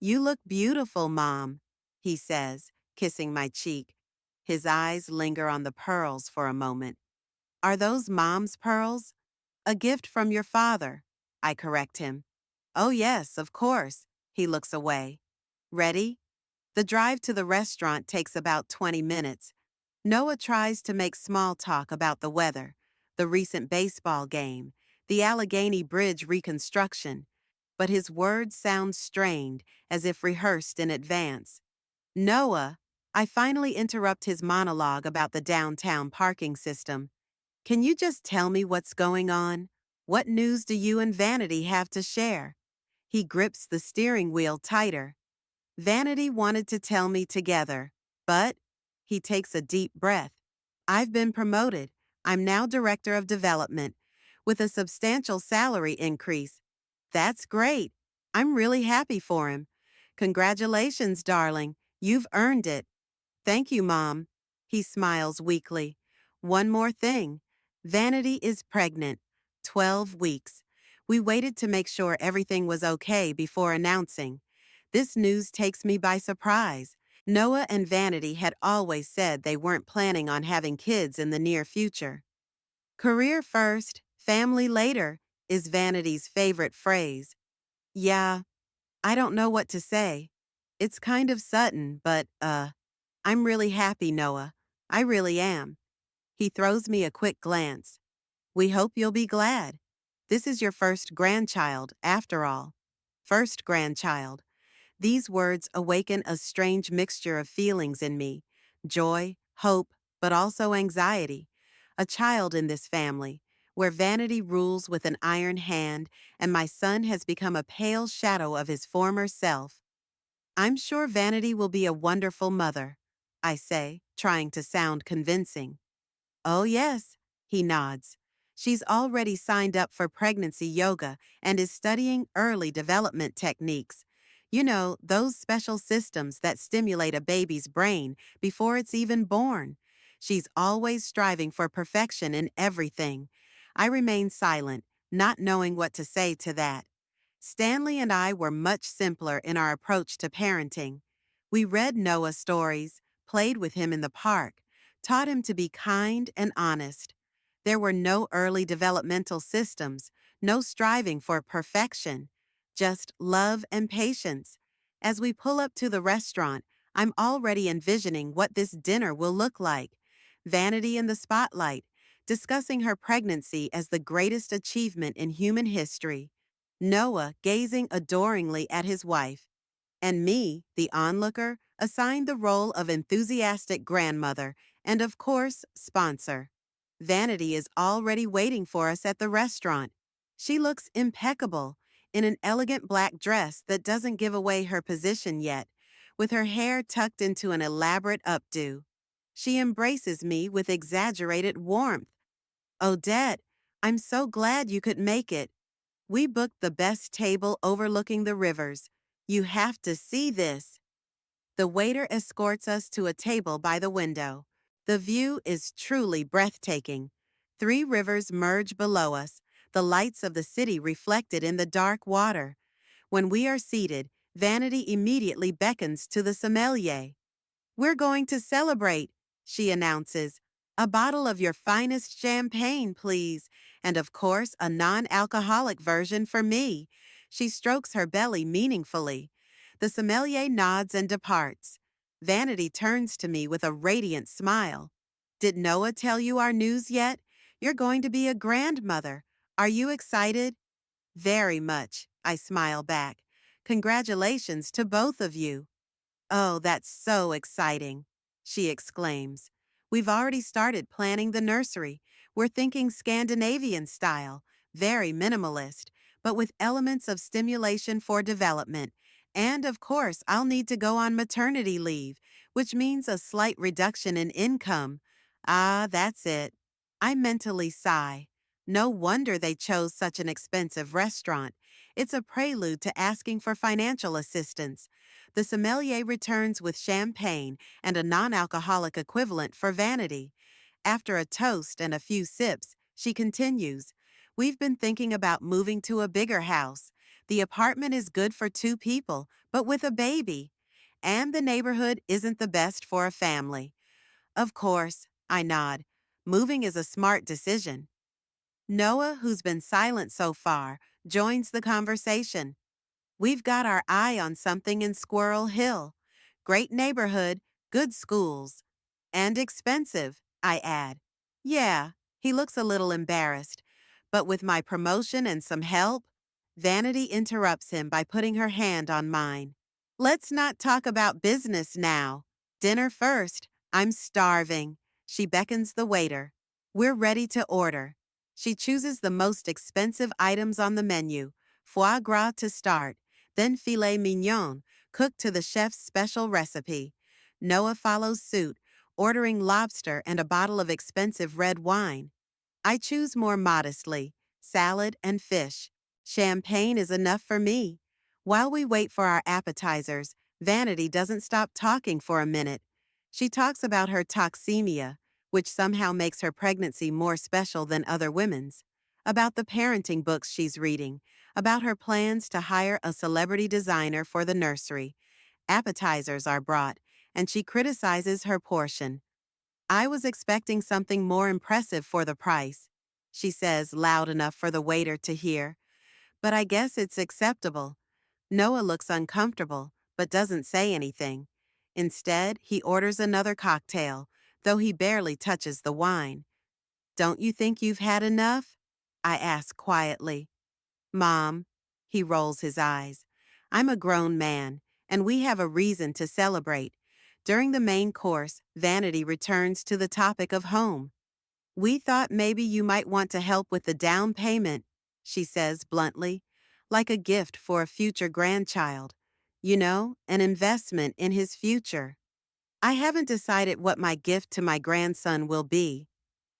You look beautiful, Mom, he says, kissing my cheek. His eyes linger on the pearls for a moment. Are those Mom's pearls? A gift from your father, I correct him. Oh yes, of course. He looks away. Ready? The drive to the restaurant takes about 20 minutes. Noah tries to make small talk about the weather, the recent baseball game, the Allegheny Bridge reconstruction, but his words sound strained, as if rehearsed in advance. Noah, I finally interrupt his monologue about the downtown parking system. Can you just tell me what's going on? What news do you and Vanity have to share? He grips the steering wheel tighter. Vanity wanted to tell me together, but he takes a deep breath. I've been promoted. I'm now director of development with a substantial salary increase. That's great. I'm really happy for him. Congratulations, darling. You've earned it. Thank you, Mom. He smiles weakly. One more thing. Vanity is pregnant. 12 weeks. We waited to make sure everything was okay before announcing. This news takes me by surprise. Noah and Vanity had always said they weren't planning on having kids in the near future. Career first, family later is Vanity's favorite phrase. Yeah, I don't know what to say. It's kind of sudden, but, I'm really happy, Noah. I really am. He throws me a quick glance. We hope you'll be glad. This is your first grandchild, after all. First grandchild. These words awaken a strange mixture of feelings in me, joy, hope, but also anxiety. A child in this family, where vanity rules with an iron hand and my son has become a pale shadow of his former self. I'm sure Vanity will be a wonderful mother, I say, trying to sound convincing. Oh, yes, he nods. She's already signed up for pregnancy yoga and is studying early development techniques. You know, those special systems that stimulate a baby's brain before it's even born. She's always striving for perfection in everything. I remain silent, not knowing what to say to that. Stanley and I were much simpler in our approach to parenting. We read Noah stories, played with him in the park, taught him to be kind and honest. There were no early developmental systems, no striving for perfection, just love and patience. As we pull up to the restaurant, I'm already envisioning what this dinner will look like. Vanity in the spotlight, discussing her pregnancy as the greatest achievement in human history. Noah gazing adoringly at his wife, and me, the onlooker, assigned the role of enthusiastic grandmother and, of course, sponsor. Vanity is already waiting for us at the restaurant. She looks impeccable in an elegant black dress that doesn't give away her position yet, with her hair tucked into an elaborate updo. She embraces me with exaggerated warmth. Odette, I'm so glad you could make it. We booked the best table overlooking the rivers. You have to see this. The waiter escorts us to a table by the window. The view is truly breathtaking. 3 rivers merge below us, the lights of the city reflected in the dark water. When we are seated, Vanity immediately beckons to the sommelier. We're going to celebrate, she announces. A bottle of your finest champagne, please, And of course, a non-alcoholic version for me. She strokes her belly meaningfully. The sommelier nods and departs. Vanity turns to me with a radiant smile. Did Noah tell you our news yet? You're going to be a grandmother. Are you excited? Very much, I smile back. Congratulations to both of you. Oh, that's so exciting, she exclaims. We've already started planning the nursery. We're thinking Scandinavian style, very minimalist, but with elements of stimulation for development. And of course, I'll need to go on maternity leave, which means a slight reduction in income. Ah, that's it. I mentally sigh. No wonder they chose such an expensive restaurant. It's a prelude to asking for financial assistance. The sommelier returns with champagne and a non-alcoholic equivalent for Vanity. After a toast and a few sips, she continues, We've been thinking about moving to a bigger house. The apartment is good for 2 people, but with a baby. And the neighborhood isn't the best for a family. Of course, I nod. Moving is a smart decision. Noah, who's been silent so far, joins the conversation. We've got our eye on something in Squirrel Hill. Great neighborhood, good schools. And expensive, I add. Yeah, he looks a little embarrassed. But with my promotion and some help, Vanity interrupts him by putting her hand on mine. Let's not talk about business now. Dinner first. I'm starving. She beckons the waiter. We're ready to order. She chooses the most expensive items on the menu, foie gras to start, then filet mignon, cooked to the chef's special recipe. Noah follows suit, ordering lobster and a bottle of expensive red wine. I choose more modestly, salad and fish. Champagne is enough for me. While we wait for our appetizers, Vanity doesn't stop talking for a minute. She talks about her toxemia, which somehow makes her pregnancy more special than other women's, about the parenting books she's reading, about her plans to hire a celebrity designer for the nursery. Appetizers are brought, and she criticizes her portion. I was expecting something more impressive for the price, she says loud enough for the waiter to hear. But I guess it's acceptable. Noah looks uncomfortable, but doesn't say anything. Instead, he orders another cocktail, though he barely touches the wine. Don't you think you've had enough? I ask quietly. Mom, he rolls his eyes. I'm a grown man, and we have a reason to celebrate. During the main course, Vanity returns to the topic of home. We thought maybe you might want to help with the down payment, she says bluntly, like a gift for a future grandchild. You know, an investment in his future. I haven't decided what my gift to my grandson will be,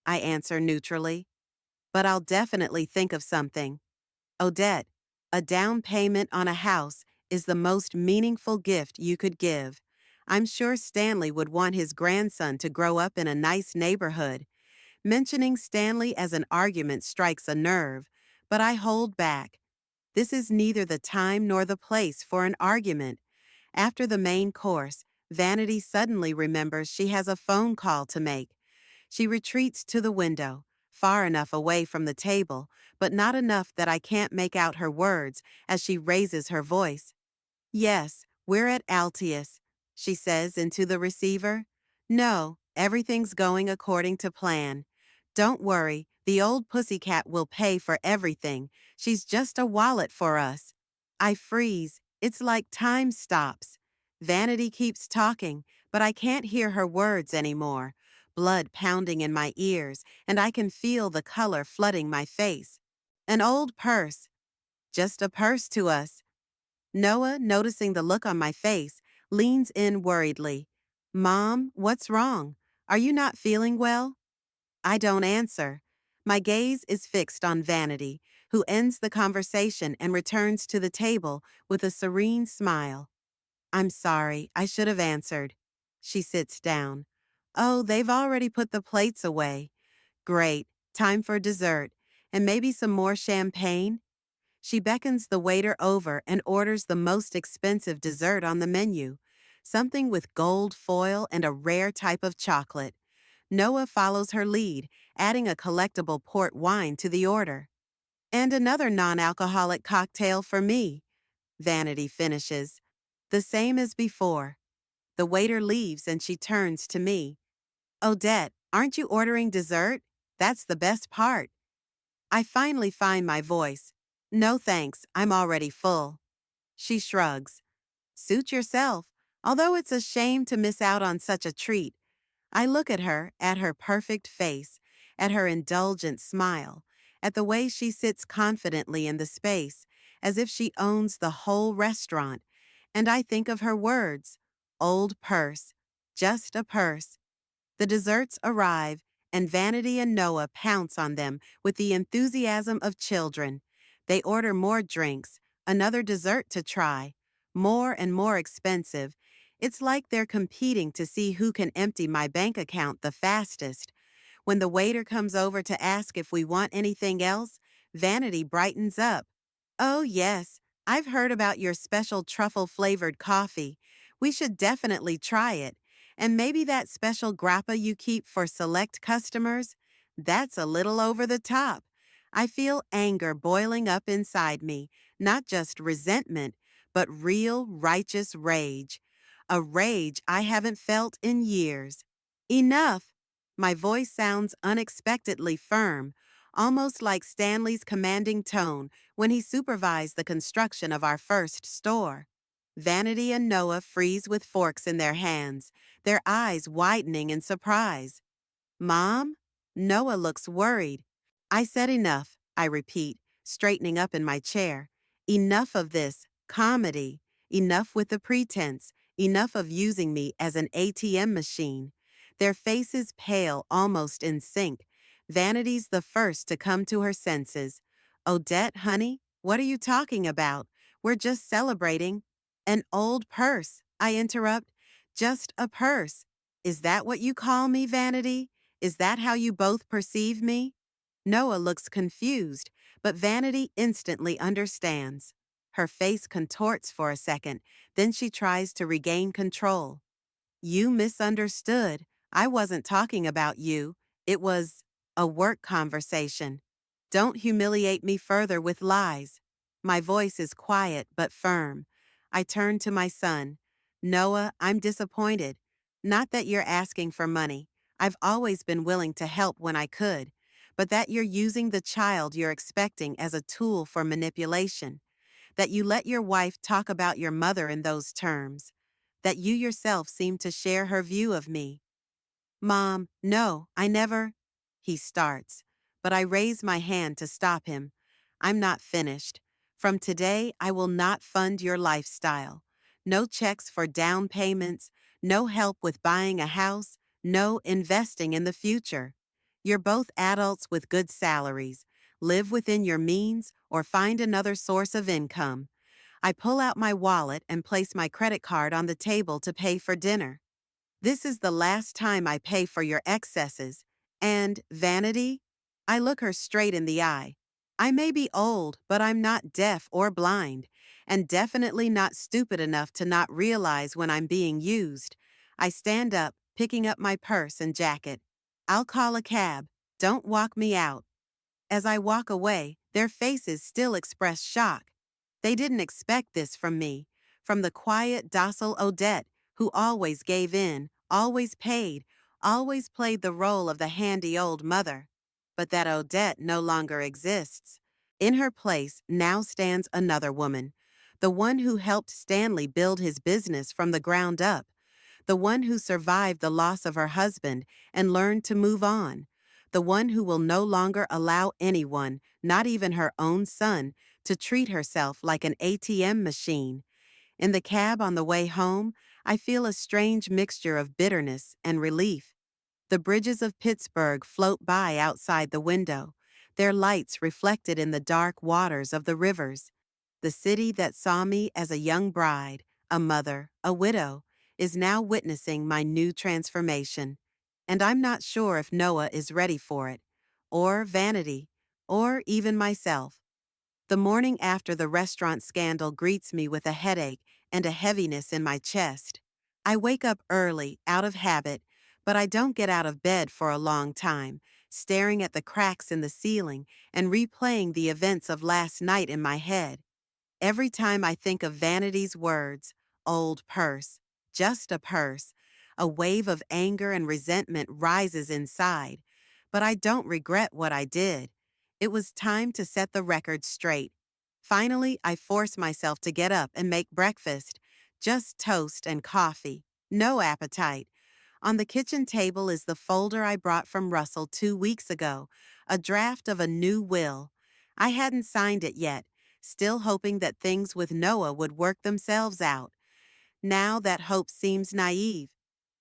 I answer neutrally, but I'll definitely think of something. Odette, a down payment on a house is the most meaningful gift you could give. I'm sure Stanley would want his grandson to grow up in a nice neighborhood. Mentioning Stanley as an argument strikes a nerve, but I hold back. This is neither the time nor the place for an argument. After the main course, Vanity suddenly remembers she has a phone call to make. She retreats to the window, far enough away from the table, but not enough that I can't make out her words as she raises her voice. Yes, we're at Altius, she says into the receiver. No, everything's going according to plan. Don't worry, the old pussycat will pay for everything. She's just a wallet for us. I freeze. It's like time stops. Vanity keeps talking, but I can't hear her words anymore. Blood pounding in my ears, and I can feel the color flooding my face. An old purse. Just a purse to us. Noah, noticing the look on my face, leans in worriedly. Mom, what's wrong? Are you not feeling well? I don't answer. My gaze is fixed on Vanity, who ends the conversation and returns to the table with a serene smile. I'm sorry, I should have answered. She sits down. Oh, they've already put the plates away. Great, time for dessert. And maybe some more champagne? She beckons the waiter over and orders the most expensive dessert on the menu, something with gold foil and a rare type of chocolate. Noah follows her lead, adding a collectible port wine to the order. And another non-alcoholic cocktail for me, Vanity finishes. The same as before. The waiter leaves and she turns to me. Odette, aren't you ordering dessert? That's the best part. I finally find my voice. No thanks, I'm already full. She shrugs. Suit yourself. Although it's a shame to miss out on such a treat, I look at her perfect face, at her indulgent smile, at the way she sits confidently in the space, as if she owns the whole restaurant, and I think of her words, old purse, just a purse. The desserts arrive, and Vanity and Noah pounce on them with the enthusiasm of children. They order more drinks, another dessert to try, more and more expensive. It's like they're competing to see who can empty my bank account the fastest. When the waiter comes over to ask if we want anything else, Vanity brightens up. Oh, yes, I've heard about your special truffle-flavored coffee. We should definitely try it. And maybe that special grappa you keep for select customers? That's a little over the top. I feel anger boiling up inside me, not just resentment, but real, righteous rage. A rage I haven't felt in years. Enough! My voice sounds unexpectedly firm, almost like Stanley's commanding tone when he supervised the construction of our first store. Vanity and Noah freeze with forks in their hands, their eyes widening in surprise. Mom? Noah looks worried. I said enough, I repeat, straightening up in my chair. Enough of this comedy. Enough with the pretense. Enough of using me as an ATM machine. Their faces pale, almost in sync. Vanity's the first to come to her senses. Odette, honey, what are you talking about? We're just celebrating. An old purse, I interrupt. Just a purse. Is that what you call me, Vanity? Is that how you both perceive me? Noah looks confused, but Vanity instantly understands. Her face contorts for a second, then she tries to regain control. You misunderstood. I wasn't talking about you. It was a work conversation. Don't humiliate me further with lies. My voice is quiet but firm. I turn to my son. Noah, I'm disappointed. Not that you're asking for money. I've always been willing to help when I could, but that you're using the child you're expecting as a tool for manipulation, that you let your wife talk about your mother in those terms, that you yourself seem to share her view of me. Mom, no, I never. He starts, but I raise my hand to stop him. I'm not finished. From today, I will not fund your lifestyle. No checks for down payments, no help with buying a house, no investing in the future. You're both adults with good salaries. Live within your means or find another source of income. I pull out my wallet and place my credit card on the table to pay for dinner. This is the last time I pay for your excesses. And, Vanity? I look her straight in the eye. I may be old, but I'm not deaf or blind, and definitely not stupid enough to not realize when I'm being used. I stand up, picking up my purse and jacket. I'll call a cab. Don't walk me out. As I walk away, their faces still express shock. They didn't expect this from me, from the quiet, docile Odette who always gave in, always paid, always played the role of the handy old mother. But that Odette no longer exists. In her place now stands another woman, the one who helped Stanley build his business from the ground up, the one who survived the loss of her husband and learned to move on, the one who will no longer allow anyone, not even her own son, to treat herself like an ATM machine. In the cab on the way home, I feel a strange mixture of bitterness and relief. The bridges of Pittsburgh float by outside the window, their lights reflected in the dark waters of the rivers. The city that saw me as a young bride, a mother, a widow, is now witnessing my new transformation. And I'm not sure if Noah is ready for it, or Vanity, or even myself. The morning after the restaurant scandal greets me with a headache and a heaviness in my chest. I wake up early, out of habit, but I don't get out of bed for a long time, staring at the cracks in the ceiling and replaying the events of last night in my head. Every time I think of Vanity's words, old purse, just a purse, a wave of anger and resentment rises inside. But I don't regret what I did. It was time to set the record straight. Finally, I force myself to get up and make breakfast. Just toast and coffee. No appetite. On the kitchen table is the folder I brought from Russell 2 weeks ago, a draft of a new will. I hadn't signed it yet, still hoping that things with Noah would work themselves out. Now that hope seems naive.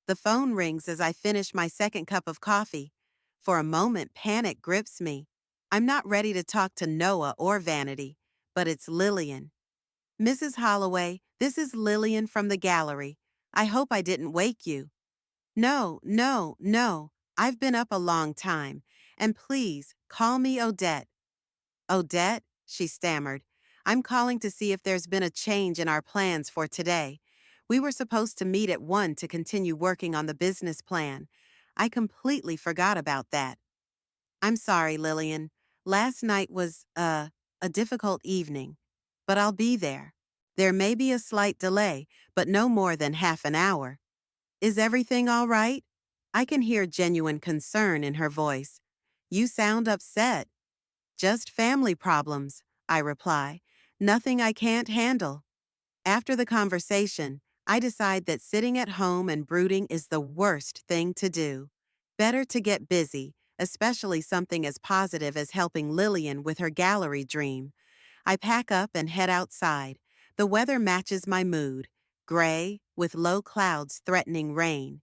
The phone rings as I finish my second cup of coffee. For a moment, panic grips me. I'm not ready to talk to Noah or Vanity, but it's Lillian. Mrs. Holloway, this is Lillian from the gallery. I hope I didn't wake you. No, no, no. I've been up a long time. And please, call me Odette. Odette, she stammered. I'm calling to see if there's been a change in our plans for today. We were supposed to meet at 1 to continue working on the business plan. I completely forgot about that. I'm sorry, Lillian. Last night was, a difficult evening. But I'll be there. There may be a slight delay, but no more than half an hour. Is everything all right? I can hear genuine concern in her voice. You sound upset. Just family problems, I reply. Nothing I can't handle. After the conversation, I decide that sitting at home and brooding is the worst thing to do. Better to get busy, especially something as positive as helping Lillian with her gallery dream. I pack up and head outside. The weather matches my mood, gray, with low clouds threatening rain.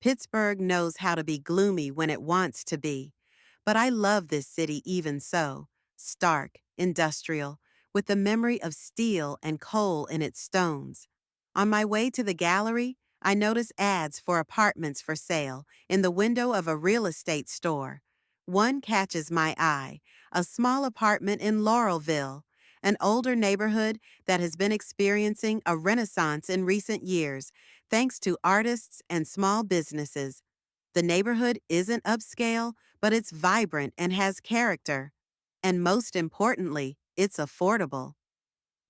Pittsburgh knows how to be gloomy when it wants to be. But I love this city even so, stark, industrial, with the memory of steel and coal in its stones. On my way to the gallery, I notice ads for apartments for sale in the window of a real estate store. One catches my eye, a small apartment in Laurelville, an older neighborhood that has been experiencing a renaissance in recent years, thanks to artists and small businesses. The neighborhood isn't upscale, but it's vibrant and has character. And most importantly, it's affordable.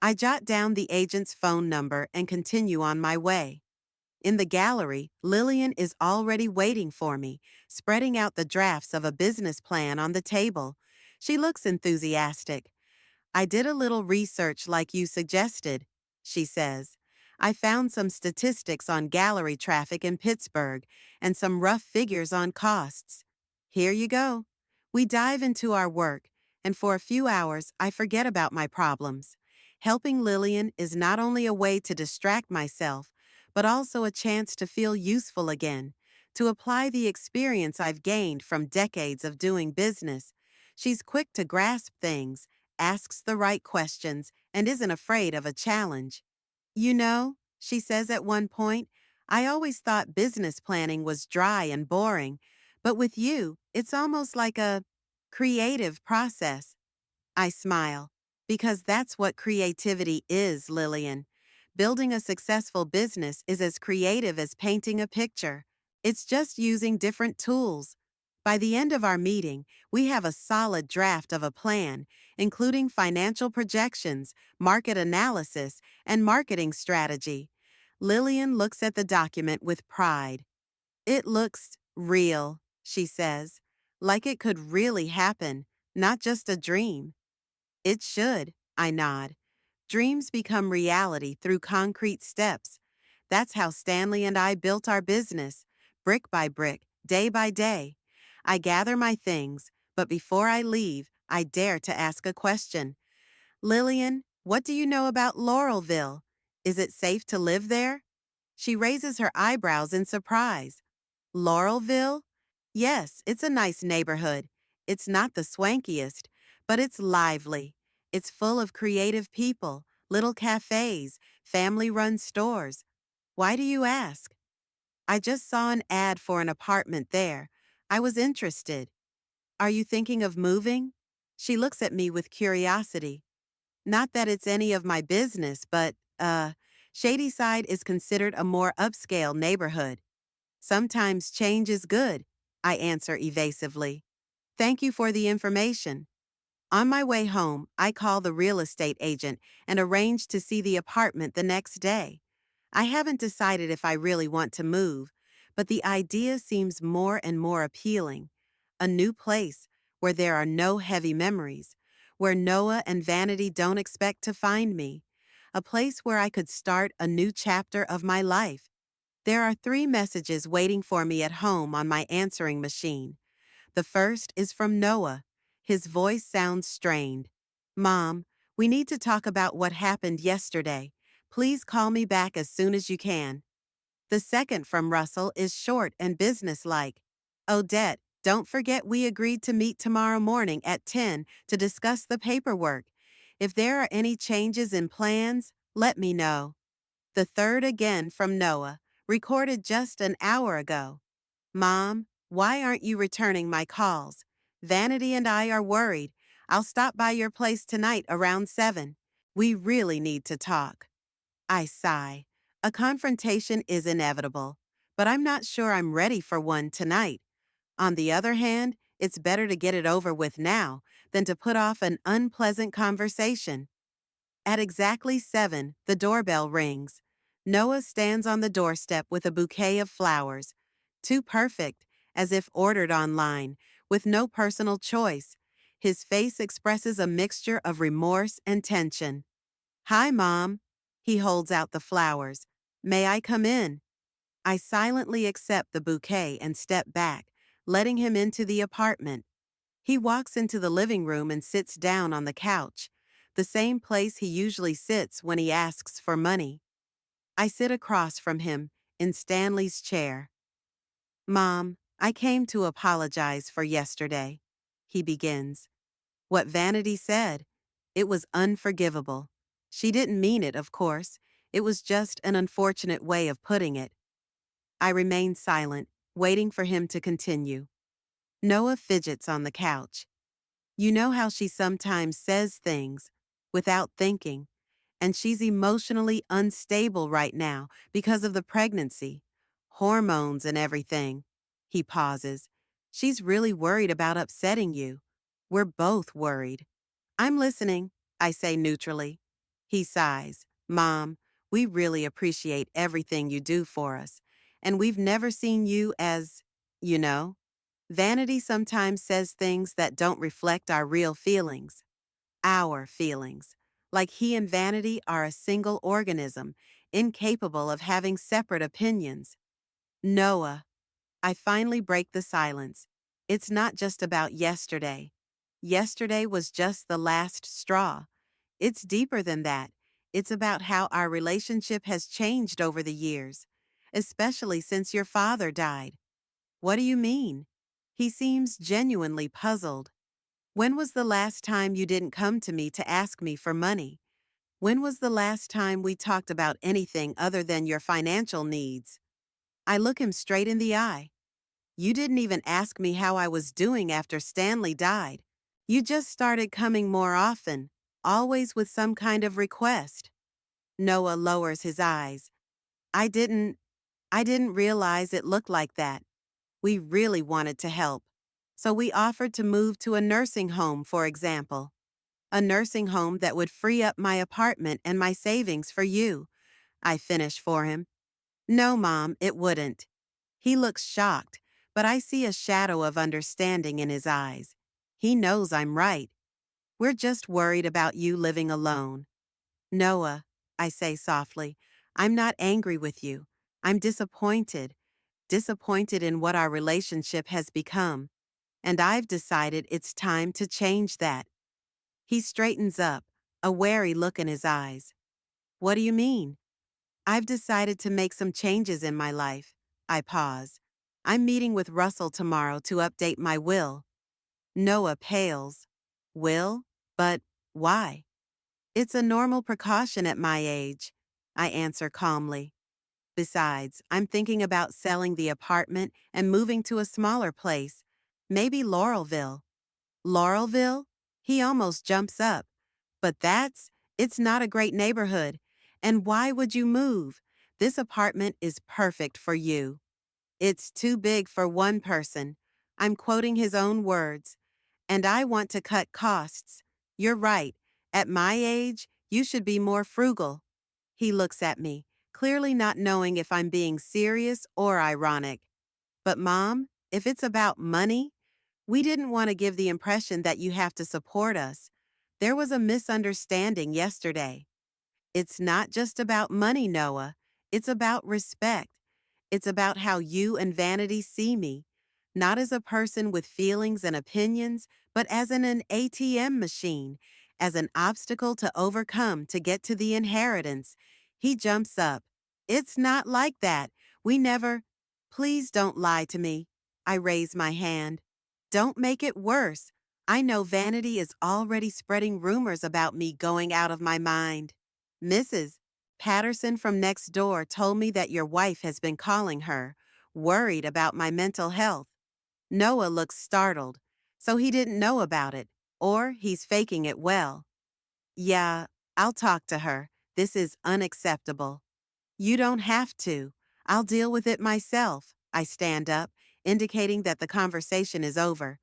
I jot down the agent's phone number and continue on my way. In the gallery, Lillian is already waiting for me, spreading out the drafts of a business plan on the table. She looks enthusiastic. I did a little research like you suggested, she says. I found some statistics on gallery traffic in Pittsburgh and some rough figures on costs. Here you go. We dive into our work, and for a few hours, I forget about my problems. Helping Lillian is not only a way to distract myself, but also a chance to feel useful again, to apply the experience I've gained from decades of doing business. She's quick to grasp things, asks the right questions, and isn't afraid of a challenge. You know, she says at one point, I always thought business planning was dry and boring, but with you, it's almost like a creative process. I smile, because that's what creativity is, Lillian. Building a successful business is as creative as painting a picture. It's just using different tools. By the end of our meeting, we have a solid draft of a plan, including financial projections, market analysis, and marketing strategy. Lillian looks at the document with pride. It looks real, she says, like it could really happen, not just a dream. It should, I nod. Dreams become reality through concrete steps. That's how Stanley and I built our business, brick by brick, day by day. I gather my things, but before I leave, I dare to ask a question. Lillian, what do you know about Laurelville? Is it safe to live there? She raises her eyebrows in surprise. Laurelville? Yes, it's a nice neighborhood. It's not the swankiest, but it's lively. It's full of creative people, little cafes, family-run stores. Why do you ask? I just saw an ad for an apartment there. I was interested. Are you thinking of moving? She looks at me with curiosity. Not that it's any of my business, but, Shadyside is considered a more upscale neighborhood. Sometimes change is good, I answer evasively. Thank you for the information. On my way home, I call the real estate agent and arrange to see the apartment the next day. I haven't decided if I really want to move, but the idea seems more and more appealing. A new place where there are no heavy memories, where Noah and Vanity don't expect to find me. A place where I could start a new chapter of my life. There are 3 messages waiting for me at home on my answering machine. The first is from Noah. His voice sounds strained. Mom, we need to talk about what happened yesterday. Please call me back as soon as you can. The second from Russell is short and businesslike. Odette, don't forget we agreed to meet tomorrow morning at 10 to discuss the paperwork. If there are any changes in plans, let me know. The third again from Noah, recorded just an hour ago. Mom, why aren't you returning my calls? Vanity and I are worried. I'll stop by your place tonight around 7. We really need to talk. I sigh. A confrontation is inevitable, but I'm not sure I'm ready for one tonight. On the other hand, it's better to get it over with now than to put off an unpleasant conversation. At exactly 7, the doorbell rings. Noah stands on the doorstep with a bouquet of flowers. Too perfect, as if ordered online, with no personal choice. His face expresses a mixture of remorse and tension. Hi, Mom. He holds out the flowers. May I come in? I silently accept the bouquet and step back, letting him into the apartment. He walks into the living room and sits down on the couch, the same place he usually sits when he asks for money. I sit across from him, in Stanley's chair. Mom, I came to apologize for yesterday. He begins. What Vanity said. It was unforgivable. She didn't mean it, of course. It was just an unfortunate way of putting it. I remain silent, waiting for him to continue. Noah fidgets on the couch. You know how she sometimes says things without thinking, and she's emotionally unstable right now because of the pregnancy, hormones and everything. He pauses. She's really worried about upsetting you. We're both worried. I'm listening, I say neutrally. He sighs. Mom, we really appreciate everything you do for us, and we've never seen you as, you know. Vanity sometimes says things that don't reflect our real feelings. Our feelings. Like he and Vanity are a single organism, incapable of having separate opinions. Noah. I finally break the silence. It's not just about yesterday. Yesterday was just the last straw. It's deeper than that. It's about how our relationship has changed over the years, especially since your father died. What do you mean? He seems genuinely puzzled. When was the last time you didn't come to me to ask me for money? When was the last time we talked about anything other than your financial needs? I look him straight in the eye. You didn't even ask me how I was doing after Stanley died. You just started coming more often, always with some kind of request. Noah lowers his eyes. I didn't realize it looked like that. We really wanted to help. So we offered to move to a nursing home, for example. A nursing home that would free up my apartment and my savings for you. I finish for him. No, Mom, it wouldn't. He looks shocked, but I see a shadow of understanding in his eyes. He knows I'm right. We're just worried about you living alone. Noah, I say softly, I'm not angry with you. I'm disappointed. Disappointed in what our relationship has become. And I've decided it's time to change that. He straightens up, a wary look in his eyes. What do you mean? I've decided to make some changes in my life. I pause. I'm meeting with Russell tomorrow to update my will. Noah pales. Will? But why? It's a normal precaution at my age, I answer calmly. Besides, I'm thinking about selling the apartment and moving to a smaller place, maybe Laurelville. Laurelville? He almost jumps up. But it's not a great neighborhood. And why would you move? This apartment is perfect for you. It's too big for one person. I'm quoting his own words. And I want to cut costs. You're right. At my age, you should be more frugal. He looks at me, clearly not knowing if I'm being serious or ironic. But Mom, if it's about money, we didn't want to give the impression that you have to support us. There was a misunderstanding yesterday. It's not just about money, Noah. It's about respect. It's about how you and Vanity see me, not as a person with feelings and opinions, but as an ATM machine, as an obstacle to overcome to get to the inheritance. He jumps up. It's not like that. We never. Please don't lie to me. I raise my hand. Don't make it worse. I know Vanity is already spreading rumors about me going out of my mind. Mrs. Patterson from next door told me that your wife has been calling her, worried about my mental health. Noah looks startled, so he didn't know about it, or he's faking it well. Yeah, I'll talk to her. This is unacceptable. You don't have to. I'll deal with it myself. I stand up, indicating that the conversation is over.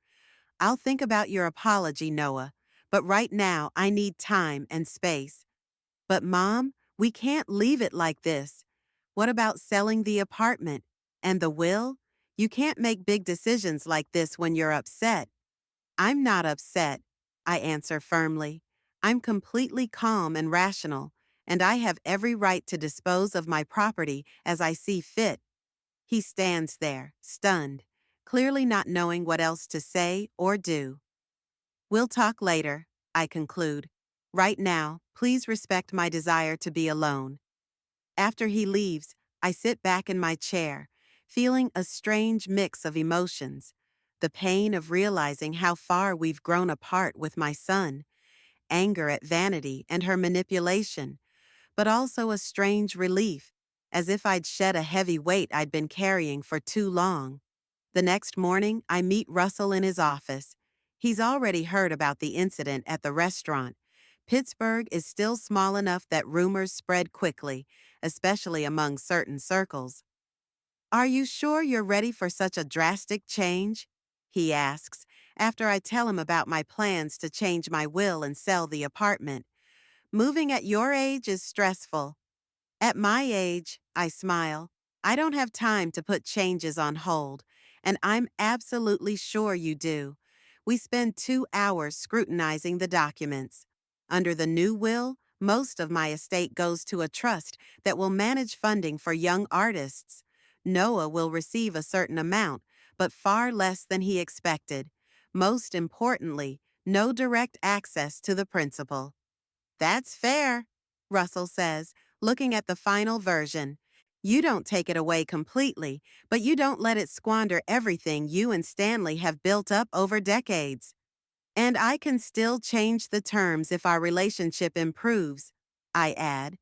I'll think about your apology, Noah, but right now I need time and space. But Mom, we can't leave it like this. What about selling the apartment? And the will? You can't make big decisions like this when you're upset. I'm not upset, I answer firmly. I'm completely calm and rational, and I have every right to dispose of my property as I see fit. He stands there, stunned, clearly not knowing what else to say or do. We'll talk later, I conclude. Right now, please respect my desire to be alone. After he leaves, I sit back in my chair, feeling a strange mix of emotions. The pain of realizing how far we've grown apart with my son, anger at Vanity and her manipulation, but also a strange relief, as if I'd shed a heavy weight I'd been carrying for too long. The next morning, I meet Russell in his office. He's already heard about the incident at the restaurant. Pittsburgh is still small enough that rumors spread quickly, especially among certain circles. Are you sure you're ready for such a drastic change? He asks, after I tell him about my plans to change my will and sell the apartment. Moving at your age is stressful. At my age, I smile, I don't have time to put changes on hold, and I'm absolutely sure you do. We spend 2 hours scrutinizing the documents. Under the new will, most of my estate goes to a trust that will manage funding for young artists. Noah will receive a certain amount, but far less than he expected. Most importantly, no direct access to the principal. That's fair, Russell says, looking at the final version. You don't take it away completely, but you don't let it squander everything you and Stanley have built up over decades. And I can still change the terms if our relationship improves, I add.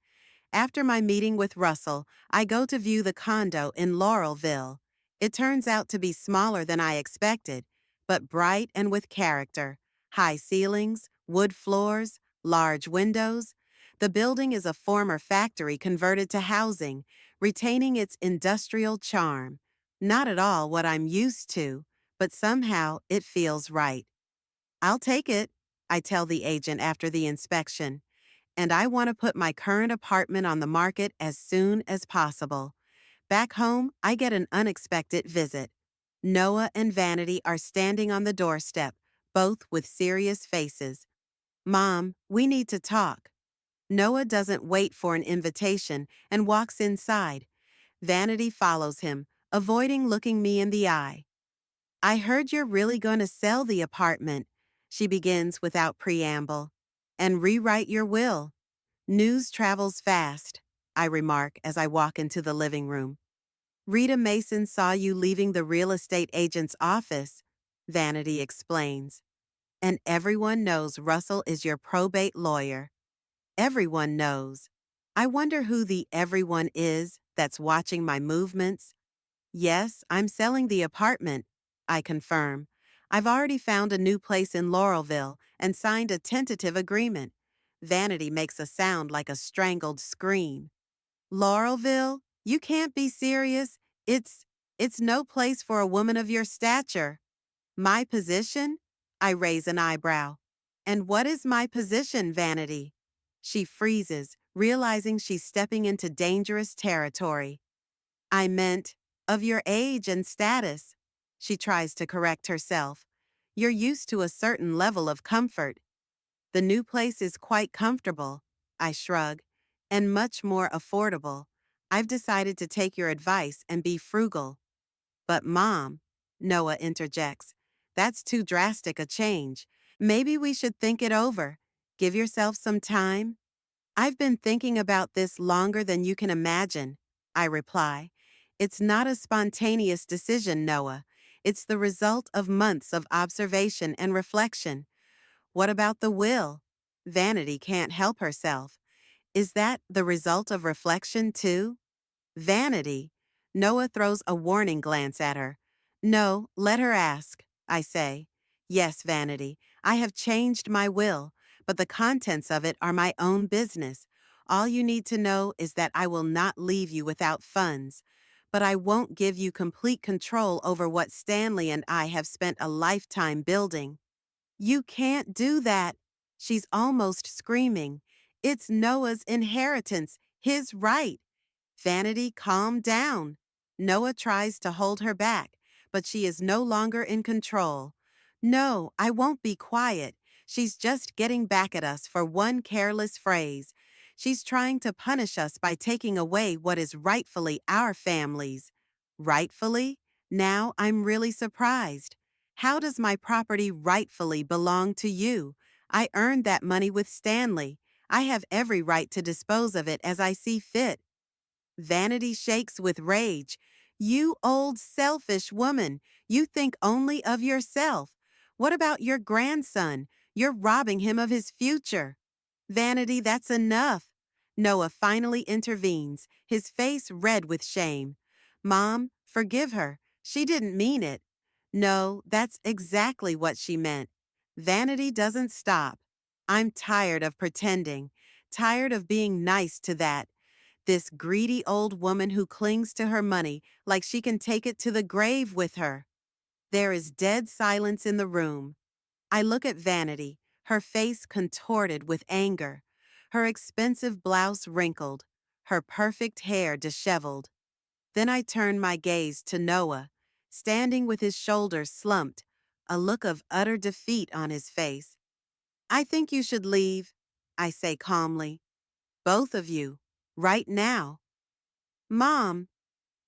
After my meeting with Russell, I go to view the condo in Laurelville. It turns out to be smaller than I expected, but bright and with character. High ceilings, wood floors, large windows. The building is a former factory converted to housing, retaining its industrial charm. Not at all what I'm used to, but somehow it feels right. I'll take it, I tell the agent after the inspection. And I want to put my current apartment on the market as soon as possible. Back home, I get an unexpected visit. Noah and Vanity are standing on the doorstep, both with serious faces. Mom, we need to talk. Noah doesn't wait for an invitation and walks inside. Vanity follows him, avoiding looking me in the eye. I heard you're really going to sell the apartment, she begins without preamble, and rewrite your will. News travels fast, I remark as I walk into the living room. Rita Mason saw you leaving the real estate agent's office, Vanity explains. And everyone knows Russell is your probate lawyer. Everyone knows. I wonder who the everyone is that's watching my movements. Yes, I'm selling the apartment, I confirm. I've already found a new place in Laurelville and signed a tentative agreement. Vanity makes a sound like a strangled scream. Laurelville? You can't be serious. It's no place for a woman of your stature. My position? I raise an eyebrow. And what is my position, Vanity? She freezes, realizing she's stepping into dangerous territory. I meant, of your age and status. She tries to correct herself. You're used to a certain level of comfort. The new place is quite comfortable, I shrug, and much more affordable. I've decided to take your advice and be frugal. But Mom, Noah interjects, that's too drastic a change. Maybe we should think it over. Give yourself some time. I've been thinking about this longer than you can imagine, I reply. It's not a spontaneous decision, Noah. It's the result of months of observation and reflection. What about the will? Vanity can't help herself. Is that the result of reflection, too? Vanity. Noah throws a warning glance at her. No, let her ask, I say. Yes, Vanity, I have changed my will, but the contents of it are my own business. All you need to know is that I will not leave you without funds, but I won't give you complete control over what Stanley and I have spent a lifetime building. You can't do that. She's almost screaming. It's Noah's inheritance, his right. Vanity, calm down. Noah tries to hold her back, but she is no longer in control. No, I won't be quiet. She's just getting back at us for one careless phrase. She's trying to punish us by taking away what is rightfully our family's. Rightfully? Now I'm really surprised. How does my property rightfully belong to you? I earned that money with Stanley. I have every right to dispose of it as I see fit. Vanity shakes with rage. You old selfish woman, you think only of yourself. What about your grandson? You're robbing him of his future. Vanity, that's enough. Noah finally intervenes, his face red with shame. Mom, forgive her. She didn't mean it. No, that's exactly what she meant. Vanity doesn't stop. I'm tired of pretending, tired of being nice to that. This greedy old woman who clings to her money like she can take it to the grave with her. There is dead silence in the room. I look at Vanity, her face contorted with anger, her expensive blouse wrinkled, her perfect hair disheveled. Then I turn my gaze to Noah, standing with his shoulders slumped, a look of utter defeat on his face. I think you should leave, I say calmly. Both of you, right now. Mom,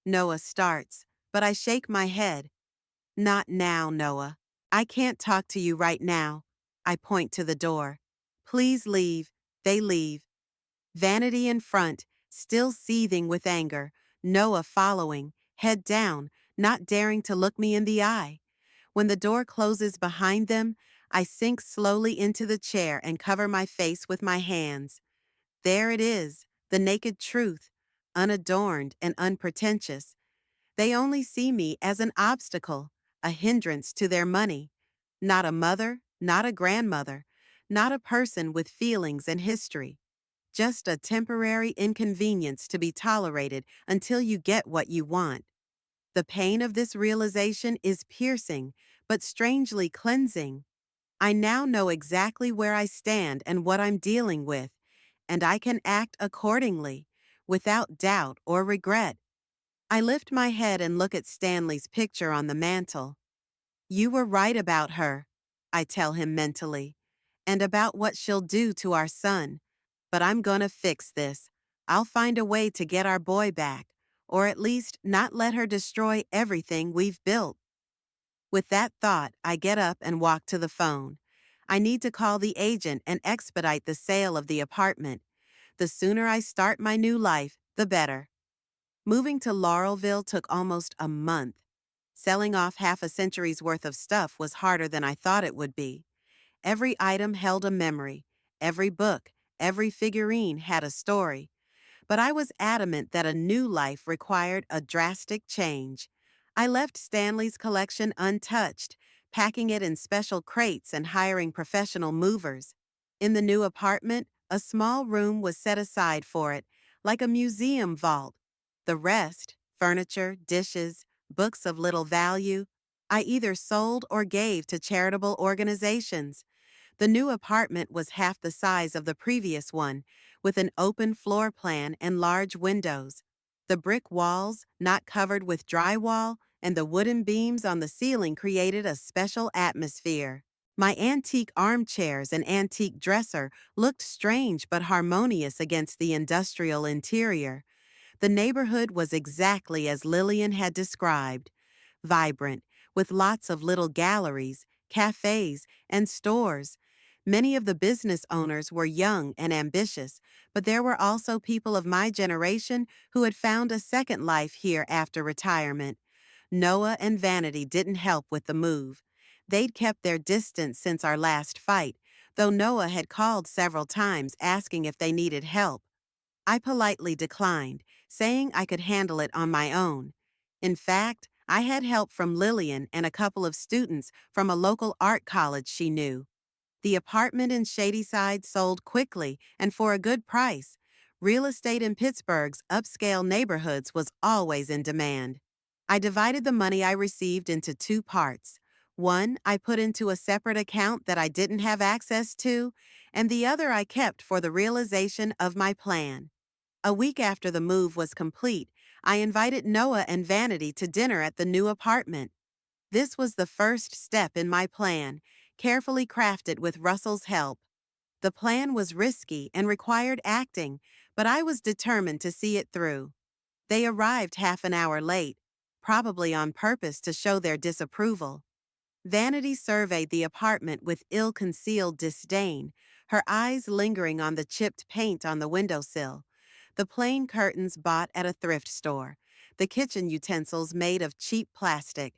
Noah starts, but I shake my head. Not now, Noah. I can't talk to you right now. I point to the door. Please leave. They leave. Vanity in front, still seething with anger. Noah following, head down, not daring to look me in the eye. When the door closes behind them, I sink slowly into the chair and cover my face with my hands. There it is, the naked truth, unadorned and unpretentious. They only see me as an obstacle, a hindrance to their money. Not a mother, not a grandmother, not a person with feelings and history. Just a temporary inconvenience to be tolerated until you get what you want. The pain of this realization is piercing, but strangely cleansing. I now know exactly where I stand and what I'm dealing with, and I can act accordingly, without doubt or regret. I lift my head and look at Stanley's picture on the mantel. You were right about her, I tell him mentally, and about what she'll do to our son. But I'm gonna fix this. I'll find a way to get our boy back, or at least not let her destroy everything we've built. With that thought, I get up and walk to the phone. I need to call the agent and expedite the sale of the apartment. The sooner I start my new life, the better. Moving to Laurelville took almost a month. Selling off half a century's worth of stuff was harder than I thought it would be. Every item held a memory. Every book, every figurine had a story. But I was adamant that a new life required a drastic change. I left Stanley's collection untouched, packing it in special crates and hiring professional movers. In the new apartment, a small room was set aside for it, like a museum vault. The rest, furniture, dishes, books of little value, I either sold or gave to charitable organizations. The new apartment was half the size of the previous one, with an open floor plan and large windows. The brick walls, not covered with drywall, and the wooden beams on the ceiling created a special atmosphere. My antique armchairs and antique dresser looked strange but harmonious against the industrial interior. The neighborhood was exactly as Lillian had described: vibrant, with lots of little galleries, cafes, and stores. Many of the business owners were young and ambitious, but there were also people of my generation who had found a second life here after retirement. Noah and Vanity didn't help with the move. They'd kept their distance since our last fight, though Noah had called several times asking if they needed help. I politely declined, saying I could handle it on my own. In fact, I had help from Lillian and a couple of students from a local art college she knew. The apartment in Shadyside sold quickly and for a good price. Real estate in Pittsburgh's upscale neighborhoods was always in demand. I divided the money I received into two parts. One I put into a separate account that I didn't have access to, and the other I kept for the realization of my plan. A week after the move was complete, I invited Noah and Vanity to dinner at the new apartment. This was the first step in my plan, carefully crafted with Russell's help. The plan was risky and required acting, but I was determined to see it through. They arrived half an hour late, probably on purpose to show their disapproval. Vanity surveyed the apartment with ill-concealed disdain, her eyes lingering on the chipped paint on the windowsill, the plain curtains bought at a thrift store, the kitchen utensils made of cheap plastic.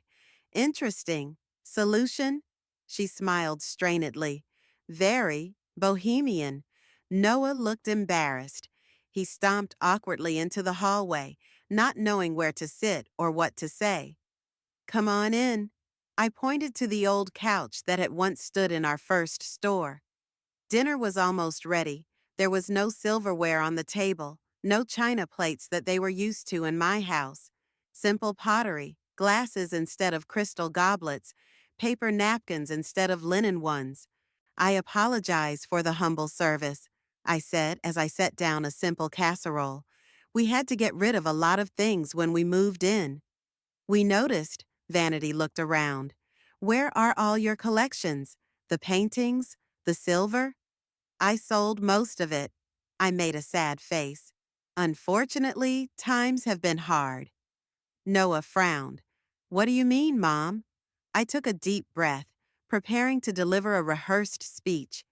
Interesting. Solution? She smiled strainedly. Very. Bohemian. Noah looked embarrassed. He stomped awkwardly into the hallway, not knowing where to sit or what to say. Come on in. I pointed to the old couch that had once stood in our first store. Dinner was almost ready. There was no silverware on the table, no china plates that they were used to in my house. Simple pottery, glasses instead of crystal goblets, paper napkins instead of linen ones. I apologize for the humble service, I said as I set down a simple casserole. We had to get rid of a lot of things when we moved in. We noticed. Vanity looked around. Where are all your collections? The paintings? The silver? I sold most of it. I made a sad face. Unfortunately, times have been hard. Noah frowned. What do you mean, Mom? I took a deep breath, preparing to deliver a rehearsed speech.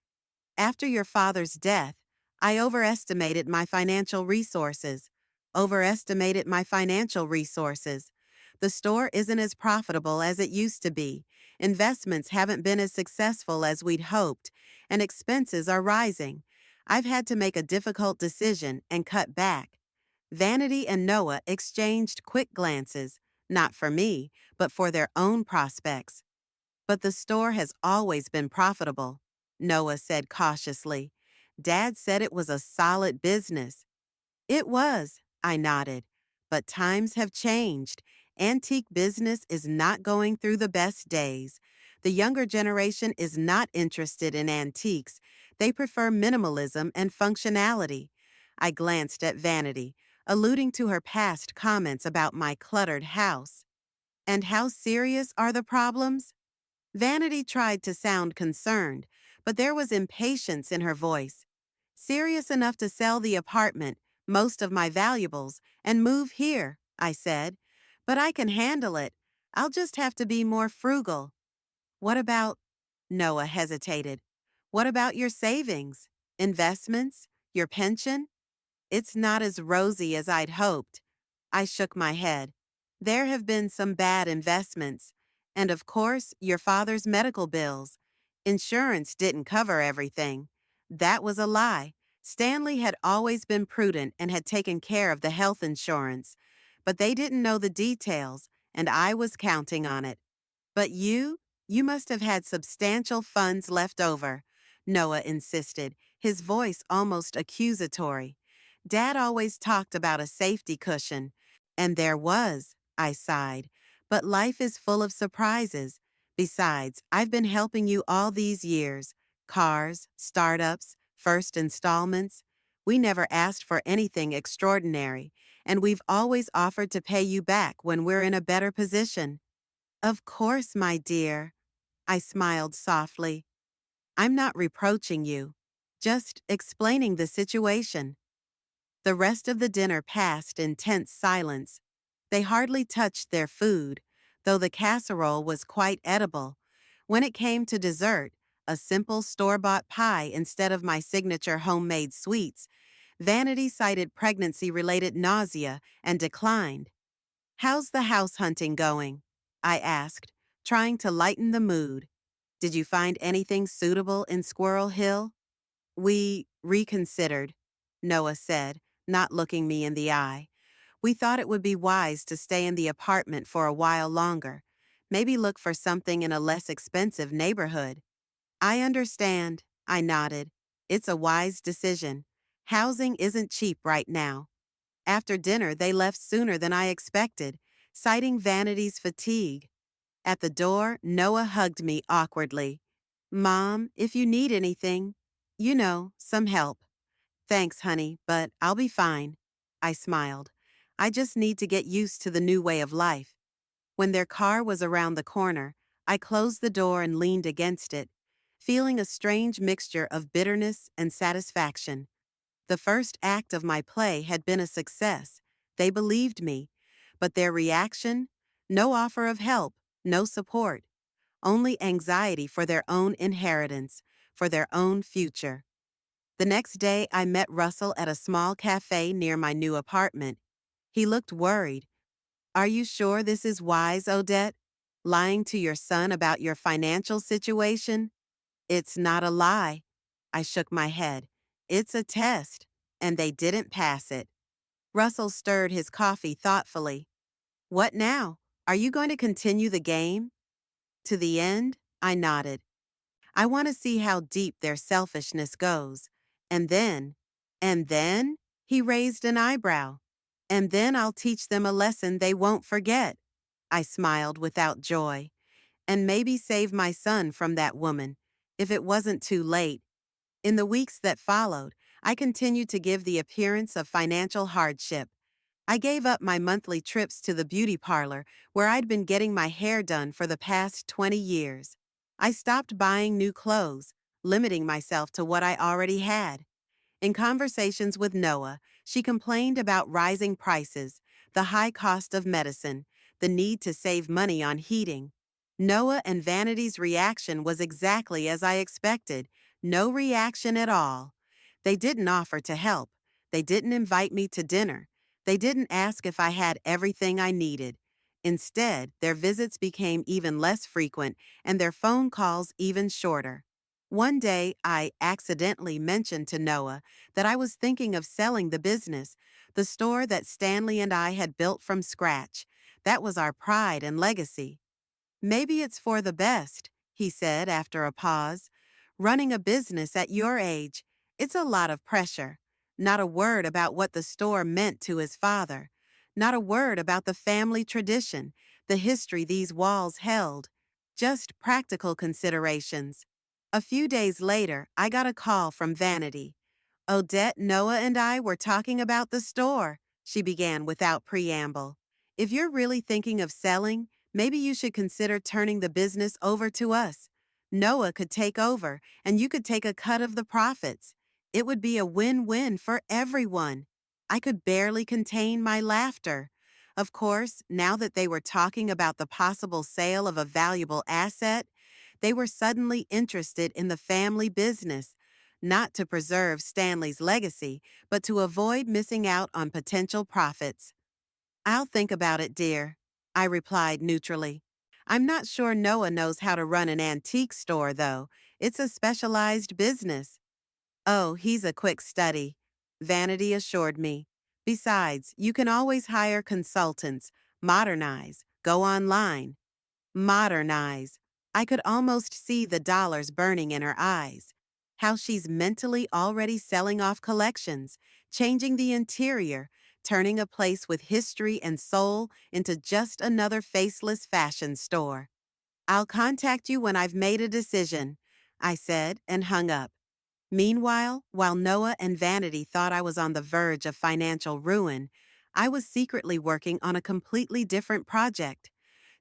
After your father's death, I overestimated my financial resources. Overestimated my financial resources. The store isn't as profitable as it used to be. Investments haven't been as successful as we'd hoped, and expenses are rising. I've had to make a difficult decision and cut back. Vanity and Noah exchanged quick glances, not for me, but for their own prospects. But the store has always been profitable, Noah said cautiously. Dad said it was a solid business. It was, I nodded. But times have changed. Antique business is not going through the best days. The younger generation is not interested in antiques. They prefer minimalism and functionality. I glanced at Vanity, alluding to her past comments about my cluttered house. And how serious are the problems? Vanity tried to sound concerned, but there was impatience in her voice. Serious enough to sell the apartment, most of my valuables, and move here, I said. But I can handle it. I'll just have to be more frugal. What about... Noah hesitated. What about your savings? Investments? Your pension? It's not as rosy as I'd hoped. I shook my head. There have been some bad investments. And of course, your father's medical bills. Insurance didn't cover everything. That was a lie. Stanley had always been prudent and had taken care of the health insurance. But they didn't know the details, and I was counting on it. But you must have had substantial funds left over, Noah insisted, his voice almost accusatory. Dad always talked about a safety cushion. And there was, I sighed. But life is full of surprises. Besides, I've been helping you all these years. Cars, startups, first installments. We never asked for anything extraordinary, and we've always offered to pay you back when we're in a better position. Of course, my dear. I smiled softly. I'm not reproaching you, just explaining the situation. The rest of the dinner passed in tense silence. They hardly touched their food, though the casserole was quite edible. When it came to dessert, a simple store-bought pie instead of my signature homemade sweets, Vanity cited pregnancy-related nausea and declined. "How's the house hunting going?" I asked, trying to lighten the mood. "Did you find anything suitable in Squirrel Hill?" "We reconsidered," Noah said, not looking me in the eye. "We thought it would be wise to stay in the apartment for a while longer. Maybe look for something in a less expensive neighborhood." "I understand," I nodded. "It's a wise decision. Housing isn't cheap right now." After dinner, they left sooner than I expected, citing Vanity's fatigue. At the door, Noah hugged me awkwardly. "Mom, if you need anything, some help." "Thanks, honey, but I'll be fine." I smiled. "I just need to get used to the new way of life." When their car was around the corner, I closed the door and leaned against it, feeling a strange mixture of bitterness and satisfaction. The first act of my play had been a success. They believed me, but their reaction? No offer of help, no support, only anxiety for their own inheritance, for their own future. The next day, I met Russell at a small cafe near my new apartment. He looked worried. "Are you sure this is wise, Odette? Lying to your son about your financial situation?" "It's not a lie." I shook my head. "It's a test, and they didn't pass it." Russell stirred his coffee thoughtfully. "What now? Are you going to continue the game?" "To the end?" I nodded. "I want to see how deep their selfishness goes. And then, and then?" He raised an eyebrow. "And then I'll teach them a lesson they won't forget." I smiled without joy. "And maybe save my son from that woman, if it wasn't too late." In the weeks that followed, I continued to give the appearance of financial hardship. I gave up my monthly trips to the beauty parlor where I'd been getting my hair done for the past 20 years. I stopped buying new clothes, limiting myself to what I already had. In conversations with Noah, she complained about rising prices, the high cost of medicine, the need to save money on heating. Noah and Vanity's reaction was exactly as I expected. No reaction at all. They didn't offer to help. They didn't invite me to dinner. They didn't ask if I had everything I needed. Instead, their visits became even less frequent and their phone calls even shorter. One day, I accidentally mentioned to Noah that I was thinking of selling the business, the store that Stanley and I had built from scratch. That was our pride and legacy. "Maybe it's for the best," he said after a pause. "Running a business at your age, it's a lot of pressure." Not a word about what the store meant to his father. Not a word about the family tradition, the history these walls held. Just practical considerations. A few days later, I got a call from Vanity. "Odette, Noah, and I were talking about the store," she began without preamble. "If you're really thinking of selling, maybe you should consider turning the business over to us. Noah could take over, and you could take a cut of the profits. It would be a win-win for everyone." I could barely contain my laughter. Of course, now that they were talking about the possible sale of a valuable asset, they were suddenly interested in the family business, not to preserve Stanley's legacy, but to avoid missing out on potential profits. "I'll think about it, dear," I replied neutrally. "I'm not sure Noah knows how to run an antique store, though. It's a specialized business." "Oh, he's a quick study," Vanity assured me. "Besides, you can always hire consultants, modernize, go online." Modernize. I could almost see the dollars burning in her eyes. How she's mentally already selling off collections, changing the interior, turning a place with history and soul into just another faceless fashion store. I'll contact you when I've made a decision, I said and hung up. Meanwhile, while Noah and Vanity thought I was on the verge of financial ruin, I was secretly working on a completely different project.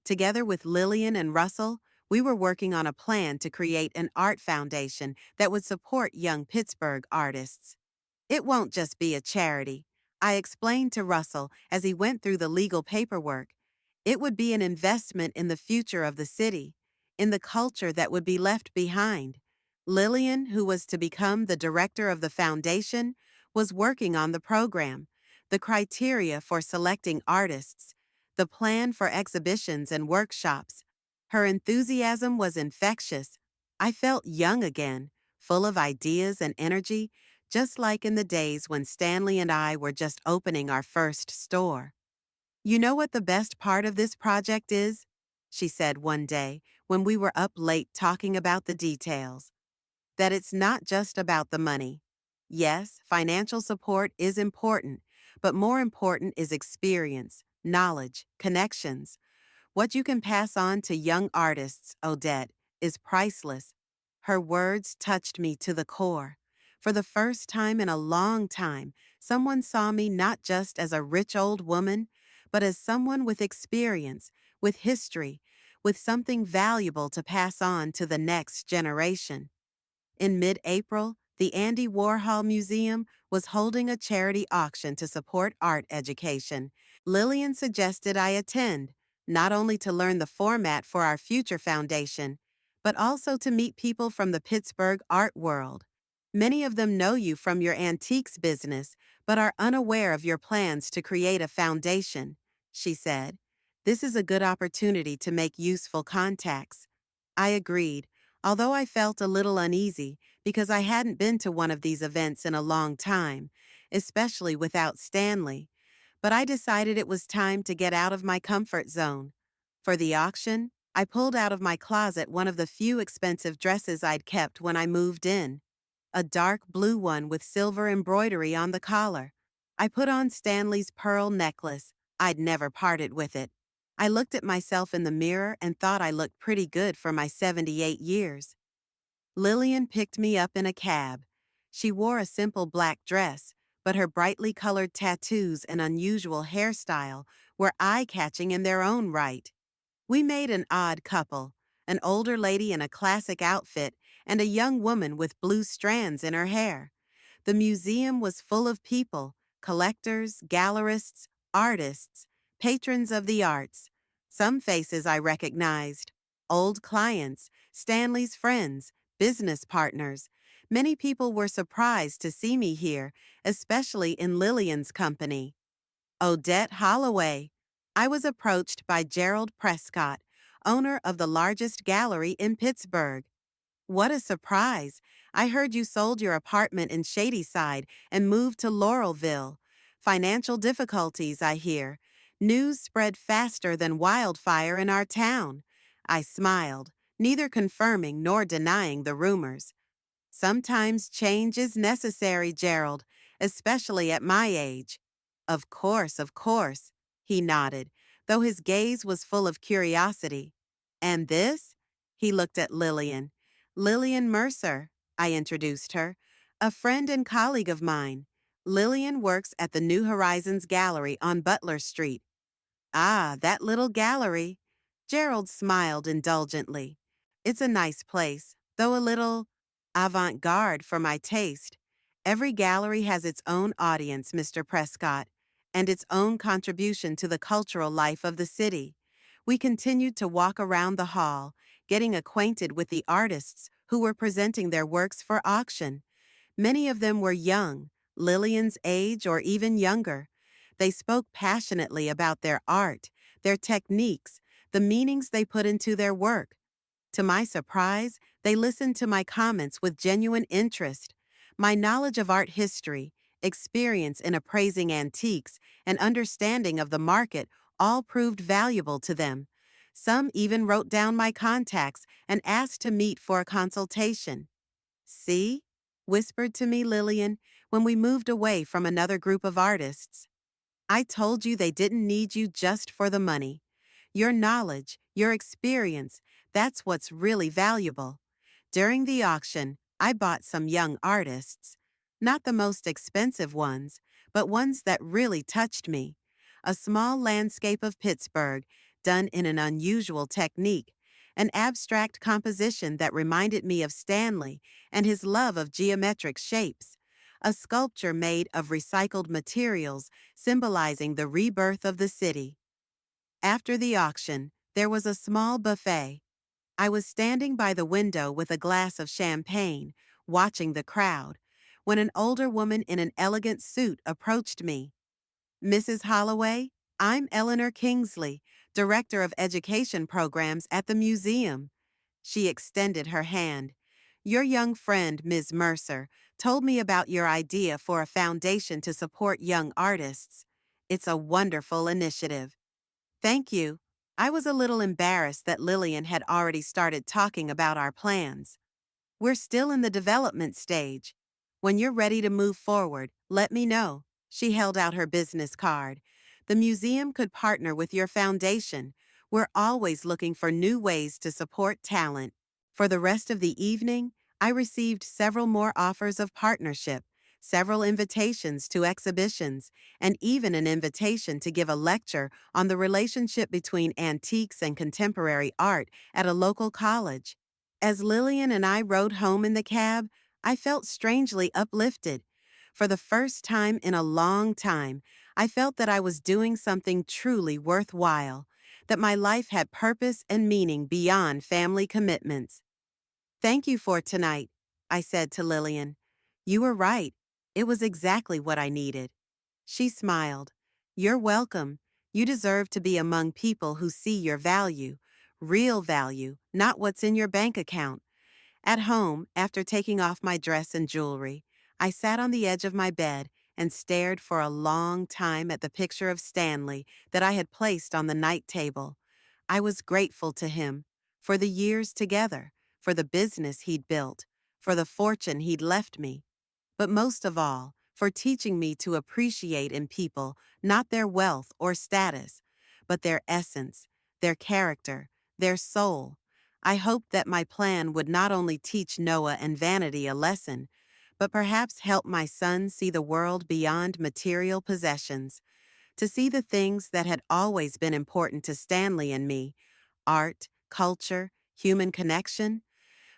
Together with Lillian and Russell, we were working on a plan to create an art foundation that would support young Pittsburgh artists. It won't just be a charity, I explained to Russell as he went through the legal paperwork. It would be an investment in the future of the city, in the culture that would be left behind. Lillian, who was to become the director of the foundation, was working on the program, the criteria for selecting artists, the plan for exhibitions and workshops. Her enthusiasm was infectious. I felt young again, full of ideas and energy, just like in the days when Stanley and I were just opening our first store. You know what the best part of this project is? She said one day when we were up late talking about the details. That it's not just about the money. Yes, financial support is important, but more important is experience, knowledge, connections. What you can pass on to young artists, Odette, is priceless. Her words touched me to the core. For the first time in a long time, someone saw me not just as a rich old woman, but as someone with experience, with history, with something valuable to pass on to the next generation. In mid-April, the Andy Warhol Museum was holding a charity auction to support art education. Lillian suggested I attend, not only to learn the format for our future foundation, but also to meet people from the Pittsburgh art world. Many of them know you from your antiques business, but are unaware of your plans to create a foundation, she said. This is a good opportunity to make useful contacts. I agreed, although I felt a little uneasy because I hadn't been to one of these events in a long time, especially without Stanley. But I decided it was time to get out of my comfort zone. For the auction, I pulled out of my closet one of the few expensive dresses I'd kept when I moved in, a dark blue one with silver embroidery on the collar. I put on Stanley's pearl necklace. I'd never parted with it. I looked at myself in the mirror and thought I looked pretty good for my 78 years. Lillian picked me up in a cab. She wore a simple black dress, but her brightly colored tattoos and unusual hairstyle were eye-catching in their own right. We made an odd couple, an older lady in a classic outfit and a young woman with blue strands in her hair. The museum was full of people, collectors, gallerists, artists, patrons of the arts. Some faces I recognized, old clients, Stanley's friends, business partners. Many people were surprised to see me here, especially in Lillian's company. Odette Holloway. I was approached by Gerald Prescott, owner of the largest gallery in Pittsburgh. What a surprise! I heard you sold your apartment in Shadyside and moved to Laurelville. Financial difficulties, I hear. News spread faster than wildfire in our town. I smiled, neither confirming nor denying the rumors. Sometimes change is necessary, Gerald, especially at my age. Of course, he nodded, though his gaze was full of curiosity. And this? He looked at Lillian. Lillian Mercer, I introduced her, a friend and colleague of mine. Lillian works at the New Horizons Gallery on Butler Street. Ah, that little gallery. Gerald smiled indulgently. It's a nice place, though a little avant-garde for my taste. Every gallery has its own audience, Mr. Prescott, and its own contribution to the cultural life of the city. We continued to walk around the hall, getting acquainted with the artists who were presenting their works for auction. Many of them were young, Lillian's age or even younger. They spoke passionately about their art, their techniques, the meanings they put into their work. To my surprise, they listened to my comments with genuine interest. My knowledge of art history, experience in appraising antiques, and understanding of the market all proved valuable to them. Some even wrote down my contacts and asked to meet for a consultation. See? Whispered to me Lillian when we moved away from another group of artists. I told you they didn't need you just for the money. Your knowledge, your experience, that's what's really valuable. During the auction, I bought some young artists. Not the most expensive ones, but ones that really touched me. A small landscape of Pittsburgh, done in an unusual technique. An abstract composition that reminded me of Stanley and his love of geometric shapes. A sculpture made of recycled materials symbolizing the rebirth of the city. After the auction, there was a small buffet. I was standing by the window with a glass of champagne, watching the crowd, when an older woman in an elegant suit approached me. Mrs. Holloway, I'm Eleanor Kingsley, Director of Education Programs at the museum. She extended her hand. Your young friend, Ms. Mercer, told me about your idea for a foundation to support young artists. It's a wonderful initiative. Thank you. I was a little embarrassed that Lillian had already started talking about our plans. We're still in the development stage. When you're ready to move forward, let me know. She held out her business card. The museum could partner with your foundation. We're always looking for new ways to support talent. For the rest of the evening, I received several more offers of partnership, several invitations to exhibitions, and even an invitation to give a lecture on the relationship between antiques and contemporary art at a local college. As Lillian and I rode home in the cab, I felt strangely uplifted. For the first time in a long time, I felt that I was doing something truly worthwhile, that my life had purpose and meaning beyond family commitments. Thank you for tonight, I said to Lillian. You were right. It was exactly what I needed. She smiled. You're welcome. You deserve to be among people who see your value, real value, not what's in your bank account. At home, after taking off my dress and jewelry, I sat on the edge of my bed and stared for a long time at the picture of Stanley that I had placed on the night table. I was grateful to him for the years together, for the business he'd built, for the fortune he'd left me, but most of all, for teaching me to appreciate in people not their wealth or status, but their essence, their character, their soul. I hoped that my plan would not only teach Noah and Vanity a lesson, but perhaps help my son see the world beyond material possessions, to see the things that had always been important to Stanley and me: art, culture, human connection.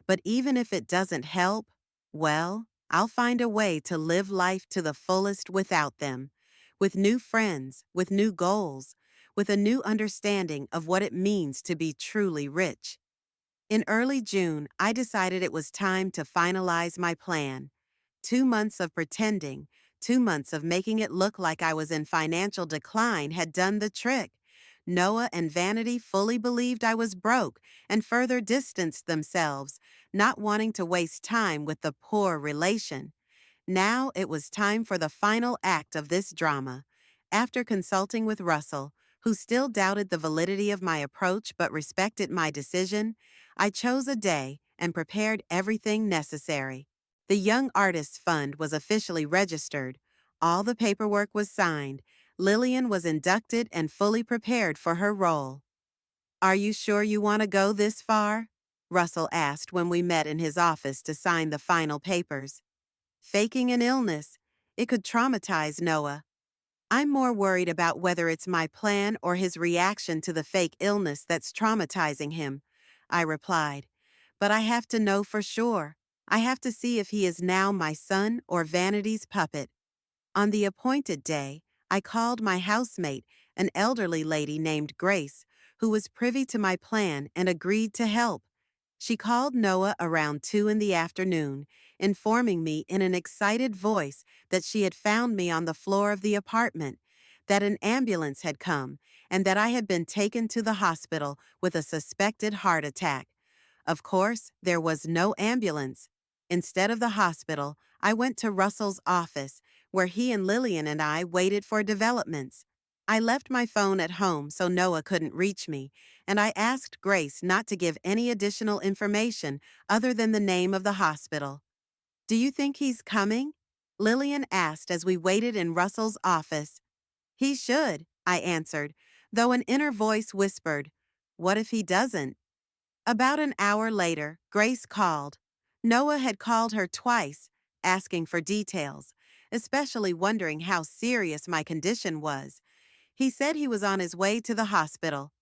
But even if it doesn't help, well, I'll find a way to live life to the fullest without them, with new friends, with new goals, with a new understanding of what it means to be truly rich. In early June, I decided it was time to finalize my plan. 2 months of pretending, 2 months of making it look like I was in financial decline had done the trick. Noah and Vanity fully believed I was broke and further distanced themselves, not wanting to waste time with the poor relation. Now it was time for the final act of this drama. After consulting with Russell, who still doubted the validity of my approach but respected my decision, I chose a day and prepared everything necessary. The Young Artists Fund was officially registered. All the paperwork was signed. Lillian was inducted and fully prepared for her role. Are you sure you want to go this far? Russell asked when we met in his office to sign the final papers. Faking an illness. It could traumatize Noah. I'm more worried about whether it's my plan or his reaction to the fake illness that's traumatizing him, I replied. But I have to know for sure. I have to see if he is now my son or Vanity's puppet. On the appointed day, I called my housemate, an elderly lady named Grace, who was privy to my plan and agreed to help. She called Noah around 2 in the afternoon, informing me in an excited voice that she had found me on the floor of the apartment, that an ambulance had come, and that I had been taken to the hospital with a suspected heart attack. Of course, there was no ambulance. Instead of the hospital, I went to Russell's office, where he and Lillian and I waited for developments. I left my phone at home so Noah couldn't reach me, and I asked Grace not to give any additional information other than the name of the hospital. Do you think he's coming? Lillian asked as we waited in Russell's office. He should, I answered, though an inner voice whispered, what if he doesn't? About an hour later, Grace called. Noah had called her twice, asking for details, especially wondering how serious my condition was. He said he was on his way to the hospital.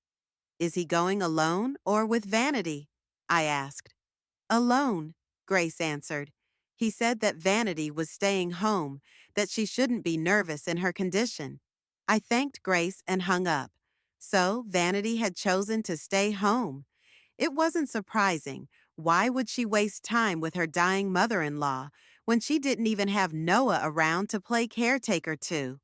Is he going alone or with Vanity? I asked. Alone, Grace answered. He said that Vanity was staying home, that she shouldn't be nervous in her condition. I thanked Grace and hung up. So Vanity had chosen to stay home. It wasn't surprising. Why would she waste time with her dying mother-in-law when she didn't even have Noah around to play caretaker to?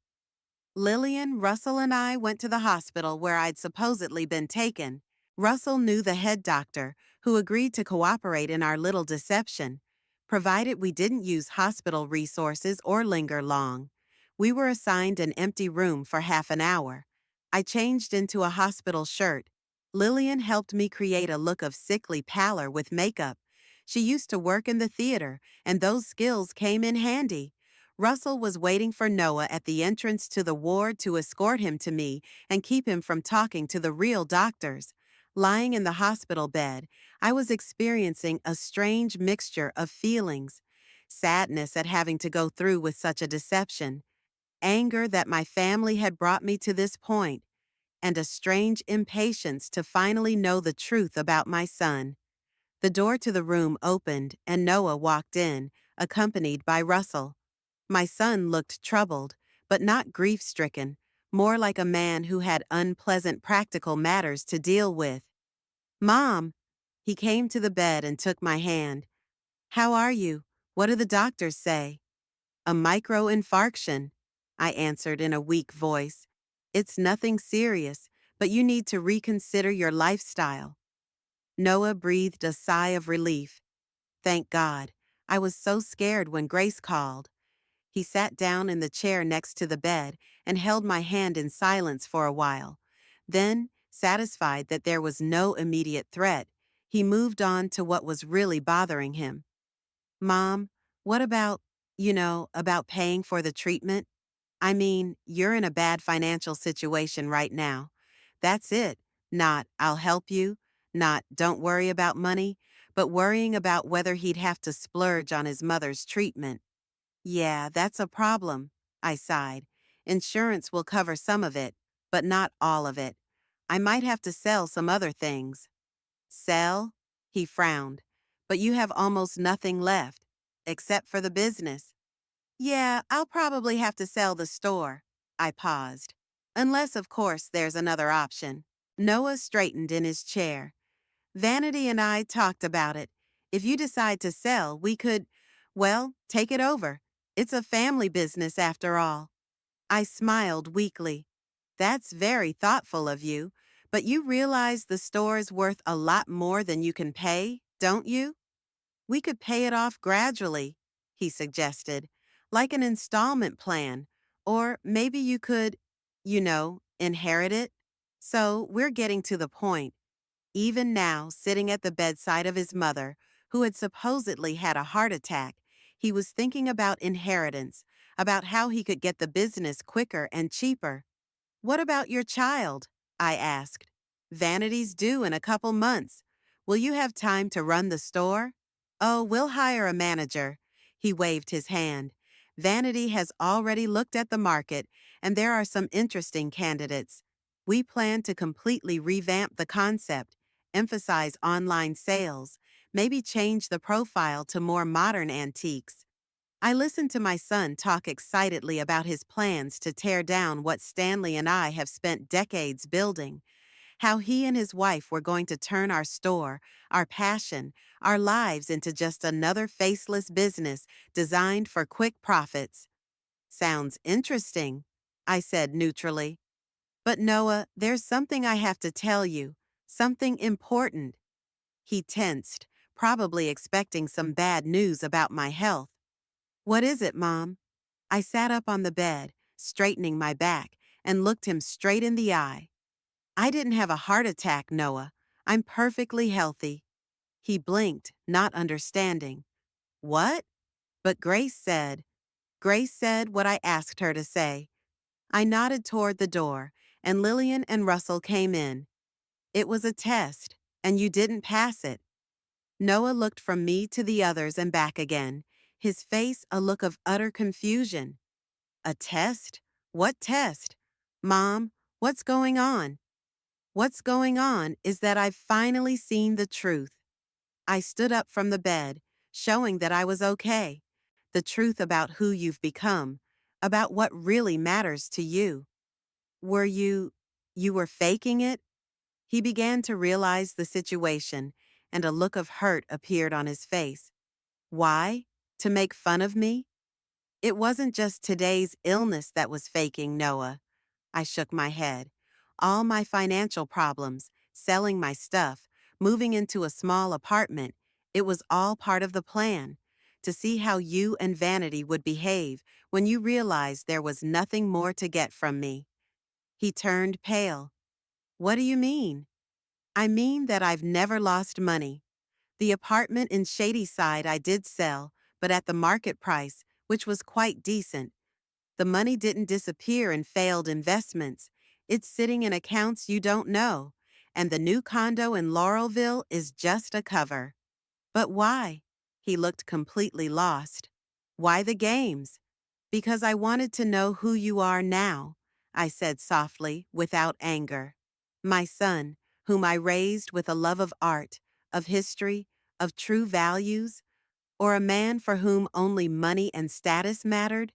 Lillian, Russell, and I went to the hospital where I'd supposedly been taken. Russell knew the head doctor, who agreed to cooperate in our little deception, provided we didn't use hospital resources or linger long. We were assigned an empty room for half an hour. I changed into a hospital shirt. Lillian helped me create a look of sickly pallor with makeup. She used to work in the theater, and those skills came in handy. Russell was waiting for Noah at the entrance to the ward to escort him to me and keep him from talking to the real doctors. Lying in the hospital bed, I was experiencing a strange mixture of feelings: sadness at having to go through with such a deception, anger that my family had brought me to this point, and a strange impatience to finally know the truth about my son. The door to the room opened and Noah walked in, accompanied by Russell. My son looked troubled, but not grief-stricken, more like a man who had unpleasant practical matters to deal with. Mom! He came to the bed and took my hand. How are you? What do the doctors say? A microinfarction, I answered in a weak voice. It's nothing serious, but you need to reconsider your lifestyle. Noah breathed a sigh of relief. Thank God. I was so scared when Grace called. He sat down in the chair next to the bed and held my hand in silence for a while. Then, satisfied that there was no immediate threat, he moved on to what was really bothering him. Mom, what about, about paying for the treatment? I mean, you're in a bad financial situation right now. That's it. Not, I'll help you. Not, don't worry about money, but worrying about whether he'd have to splurge on his mother's treatment. Yeah, that's a problem, I sighed. Insurance will cover some of it, but not all of it. I might have to sell some other things. Sell? He frowned. But you have almost nothing left, except for the business. Yeah, I'll probably have to sell the store. I paused. Unless, of course, there's another option. Noah straightened in his chair. Vanity and I talked about it. If you decide to sell, we could, well, take it over. It's a family business after all. I smiled weakly. That's very thoughtful of you, but you realize the store is worth a lot more than you can pay, don't you? We could pay it off gradually, he suggested, like an installment plan. Or maybe you could, inherit it. So we're getting to the point. Even now, sitting at the bedside of his mother, who had supposedly had a heart attack, he was thinking about inheritance, about how he could get the business quicker and cheaper. What about your child? I asked. Vanity's due in a couple months. Will you have time to run the store? Oh, we'll hire a manager. He waved his hand. Vanity has already looked at the market, and there are some interesting candidates. We plan to completely revamp the concept, emphasize online sales, maybe change the profile to more modern antiques. I listened to my son talk excitedly about his plans to tear down what Stanley and I have spent decades building, how he and his wife were going to turn our store, our passion, our lives into just another faceless business designed for quick profits. Sounds interesting, I said neutrally. But Noah, there's something I have to tell you, something important. He tensed, probably expecting some bad news about my health. What is it, Mom? I sat up on the bed, straightening my back, and looked him straight in the eye. I didn't have a heart attack, Noah. I'm perfectly healthy. He blinked, not understanding. What? But Grace said what I asked her to say. I nodded toward the door, and Lillian and Russell came in. It was a test, and you didn't pass it. Noah looked from me to the others and back again, his face a look of utter confusion. A test? What test? Mom, what's going on? What's going on is that I've finally seen the truth. I stood up from the bed, showing that I was okay. The truth about who you've become, about what really matters to you. Were you were faking it? He began to realize the situation, and a look of hurt appeared on his face. Why? To make fun of me? It wasn't just today's illness that was faking, Noah. I shook my head. All my financial problems, selling my stuff, moving into a small apartment, it was all part of the plan. To see how you and Vanity would behave when you realized there was nothing more to get from me. He turned pale. What do you mean? I mean that I've never lost money. The apartment in Shadyside I did sell, but at the market price, which was quite decent. The money didn't disappear in failed investments. It's sitting in accounts you don't know. And the new condo in Laurelville is just a cover. But why? He looked completely lost. Why the games? Because I wanted to know who you are now, I said softly, without anger. My son, whom I raised with a love of art, of history, of true values, or a man for whom only money and status mattered?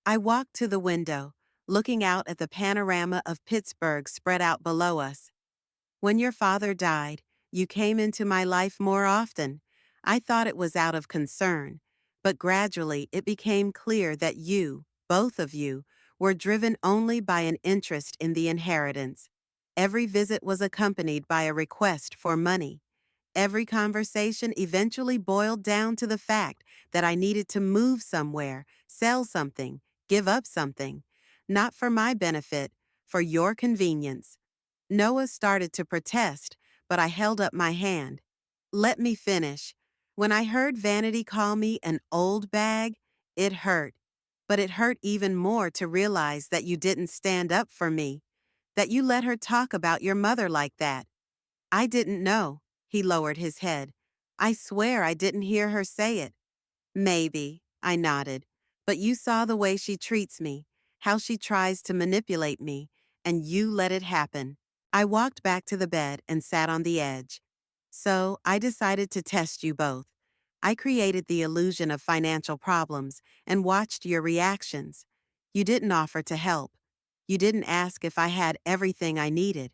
I walked to the window, looking out at the panorama of Pittsburgh spread out below us. When your father died, you came into my life more often. I thought it was out of concern, but gradually it became clear that you, both of you, were driven only by an interest in the inheritance. Every visit was accompanied by a request for money. Every conversation eventually boiled down to the fact that I needed to move somewhere, sell something, give up something. Not for my benefit, for your convenience. Noah started to protest, but I held up my hand. Let me finish. When I heard Vanity call me an old bag, it hurt. But it hurt even more to realize that you didn't stand up for me, that you let her talk about your mother like that. I didn't know. He lowered his head. I swear I didn't hear her say it. Maybe, I nodded. But you saw the way she treats me, how she tries to manipulate me, and you let it happen. I walked back to the bed and sat on the edge. So I decided to test you both. I created the illusion of financial problems and watched your reactions. You didn't offer to help. You didn't ask if I had everything I needed.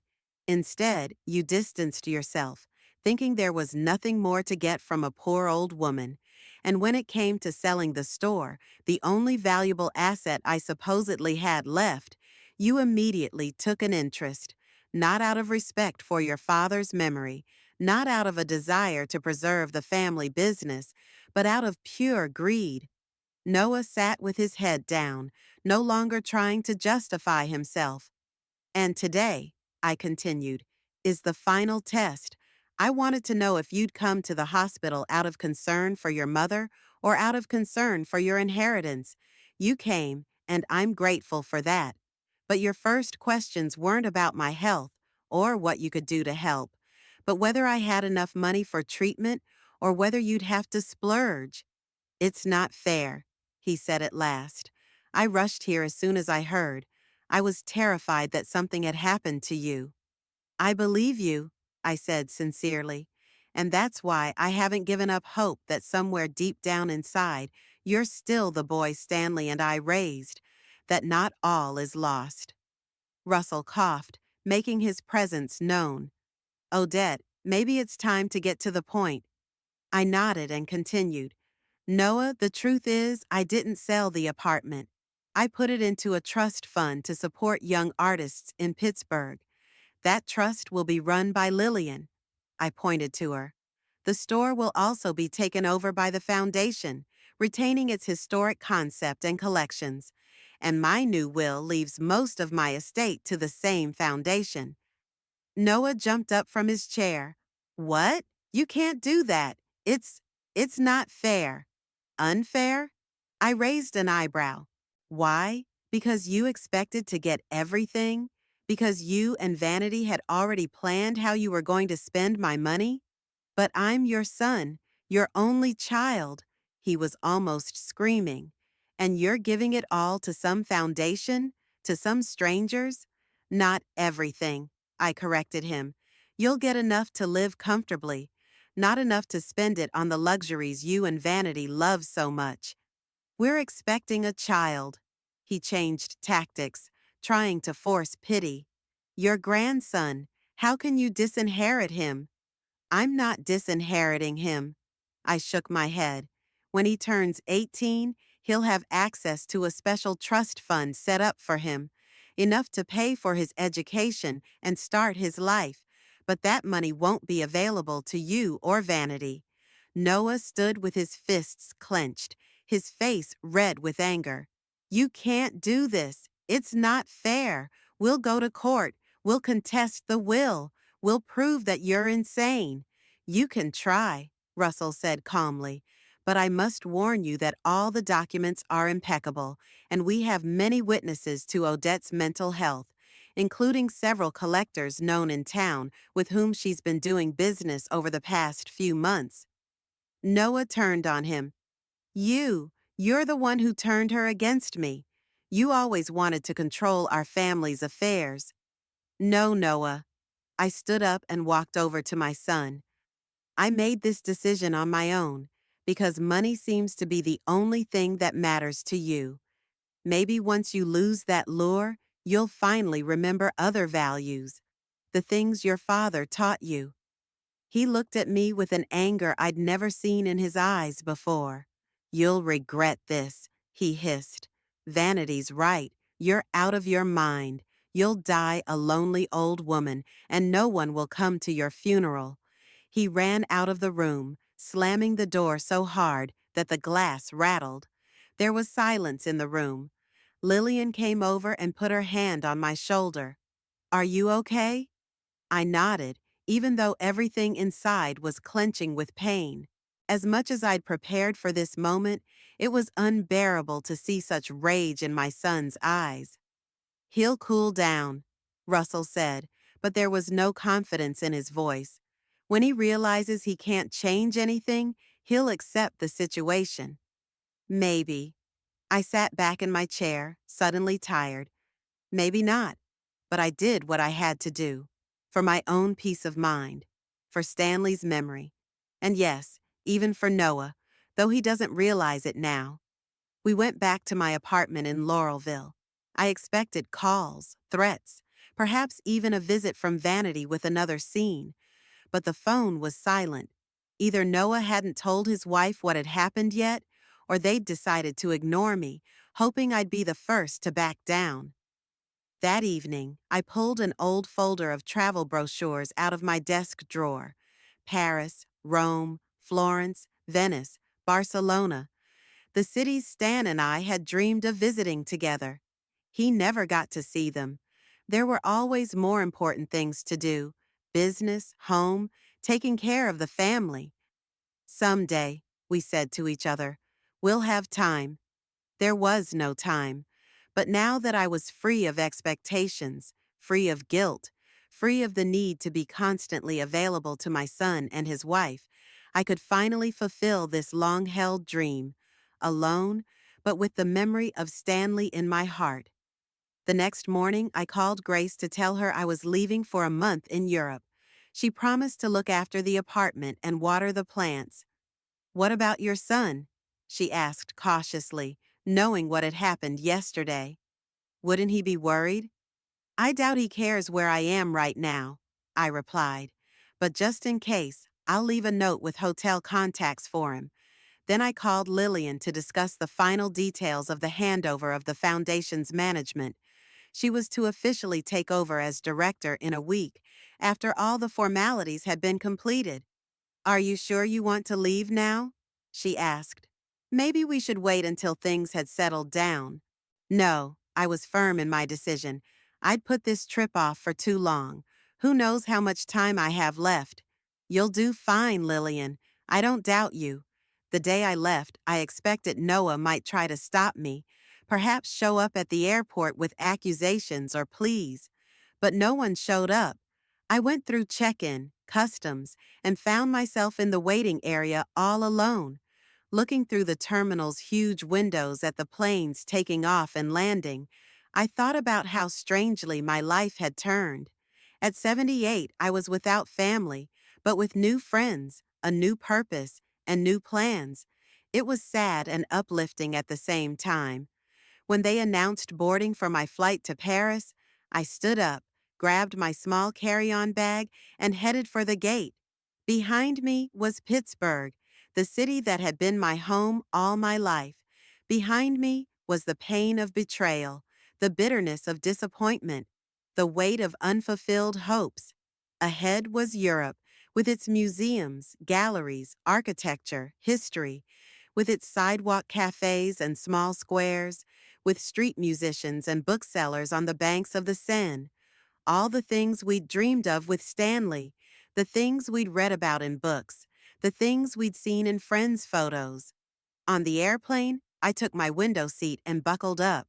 Instead, you distanced yourself, thinking there was nothing more to get from a poor old woman. And when it came to selling the store, the only valuable asset I supposedly had left, you immediately took an interest, not out of respect for your father's memory, not out of a desire to preserve the family business, but out of pure greed. Noah sat with his head down, no longer trying to justify himself. And today, I continued, is the final test. I wanted to know if you'd come to the hospital out of concern for your mother or out of concern for your inheritance. You came, and I'm grateful for that. But your first questions weren't about my health or what you could do to help, but whether I had enough money for treatment or whether you'd have to splurge. It's not fair, he said at last. I rushed here as soon as I heard. I was terrified that something had happened to you. I believe you, I said sincerely, and that's why I haven't given up hope that somewhere deep down inside, you're still the boy Stanley and I raised, that not all is lost. Russell coughed, making his presence known. Odette, maybe it's time to get to the point. I nodded and continued. Noah, the truth is, I didn't sell the apartment. I put it into a trust fund to support young artists in Pittsburgh. That trust will be run by Lillian. I pointed to her. The store will also be taken over by the foundation, retaining its historic concept and collections. And my new will leaves most of my estate to the same foundation. Noah jumped up from his chair. What? You can't do that. It's not fair. Unfair? I raised an eyebrow. Why? Because you expected to get everything? Because you and Vanity had already planned how you were going to spend my money? But I'm your son, your only child, he was almost screaming. And you're giving it all to some foundation? To some strangers? Not everything, I corrected him. You'll get enough to live comfortably, not enough to spend it on the luxuries you and Vanity love so much. We're expecting a child. He changed tactics, trying to force pity. Your grandson, how can you disinherit him? I'm not disinheriting him. I shook my head. When he turns 18, he'll have access to a special trust fund set up for him, enough to pay for his education and start his life. But that money won't be available to you or Vanity. Noah stood with his fists clenched, his face red with anger. You can't do this. It's not fair. We'll go to court. We'll contest the will. We'll prove that you're insane. You can try, Russell said calmly, but I must warn you that all the documents are impeccable, and we have many witnesses to Odette's mental health, including several collectors known in town with whom she's been doing business over the past few months. Noah turned on him. You're the one who turned her against me. You always wanted to control our family's affairs. No, Noah. I stood up and walked over to my son. I made this decision on my own because money seems to be the only thing that matters to you. Maybe once you lose that lure, you'll finally remember other values, the things your father taught you. He looked at me with an anger I'd never seen in his eyes before. You'll regret this, he hissed. Vanity's right. You're out of your mind. You'll die a lonely old woman, and no one will come to your funeral. He ran out of the room, slamming the door so hard that the glass rattled. There was silence in the room. Lillian came over and put her hand on my shoulder. Are you okay? I nodded, even though everything inside was clenching with pain. As much as I'd prepared for this moment, it was unbearable to see such rage in my son's eyes. He'll cool down, Russell said, but there was no confidence in his voice. When he realizes he can't change anything, he'll accept the situation. Maybe. I sat back in my chair, suddenly tired. Maybe not. But I did what I had to do. For my own peace of mind. For Stanley's memory. And yes, even for Noah, though he doesn't realize it now. We went back to my apartment in Laurelville. I expected calls, threats, perhaps even a visit from Vanity with another scene. But the phone was silent. Either Noah hadn't told his wife what had happened yet, or they'd decided to ignore me, hoping I'd be the first to back down. That evening, I pulled an old folder of travel brochures out of my desk drawer. Paris, Rome, Florence, Venice, Barcelona. The cities Stan and I had dreamed of visiting together. He never got to see them. There were always more important things to do. Business, home, taking care of the family. Someday, we said to each other, we'll have time. There was no time. But now that I was free of expectations, free of guilt, free of the need to be constantly available to my son and his wife, I could finally fulfill this long-held dream, alone, but with the memory of Stanley in my heart. The next morning, I called Grace to tell her I was leaving for a month in Europe. She promised to look after the apartment and water the plants. What about your son? She asked cautiously, knowing what had happened yesterday. Wouldn't he be worried? I doubt he cares where I am right now, I replied. But just in case, I'll leave a note with hotel contacts for him. Then I called Lillian to discuss the final details of the handover of the foundation's management. She was to officially take over as director in a week, after all the formalities had been completed. Are you sure you want to leave now? She asked. Maybe we should wait until things had settled down. No, I was firm in my decision. I'd put this trip off for too long. Who knows how much time I have left? You'll do fine, Lillian. I don't doubt you. The day I left, I expected Noah might try to stop me, perhaps show up at the airport with accusations or pleas. But no one showed up. I went through check-in, customs, and found myself in the waiting area all alone, looking through the terminal's huge windows at the planes taking off and landing. I thought about how strangely my life had turned. At 78, I was without family, but with new friends, a new purpose, and new plans. It was sad and uplifting at the same time. When they announced boarding for my flight to Paris, I stood up, grabbed my small carry-on bag, and headed for the gate. Behind me was Pittsburgh, the city that had been my home all my life. Behind me was the pain of betrayal, the bitterness of disappointment, the weight of unfulfilled hopes. Ahead was Europe, with its museums, galleries, architecture, history, with its sidewalk cafes and small squares, with street musicians and booksellers on the banks of the Seine. All the things we'd dreamed of with Stanley, the things we'd read about in books, the things we'd seen in friends' photos. On the airplane, I took my window seat and buckled up.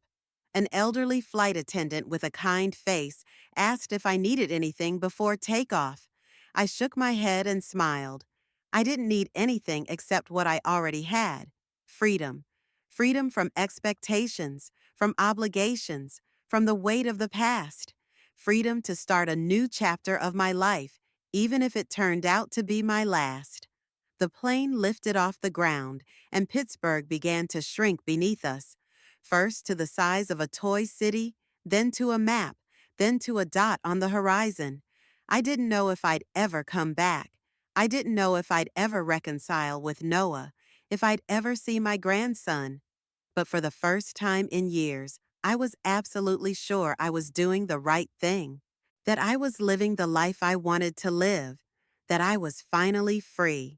An elderly flight attendant with a kind face asked if I needed anything before takeoff. I shook my head and smiled. I didn't need anything except what I already had: freedom. Freedom from expectations, from obligations, from the weight of the past. Freedom to start a new chapter of my life, even if it turned out to be my last. The plane lifted off the ground, and Pittsburgh began to shrink beneath us, first to the size of a toy city, then to a map, then to a dot on the horizon. I didn't know if I'd ever come back. I didn't know if I'd ever reconcile with Noah, if I'd ever see my grandson. But for the first time in years, I was absolutely sure I was doing the right thing, that I was living the life I wanted to live, that I was finally free.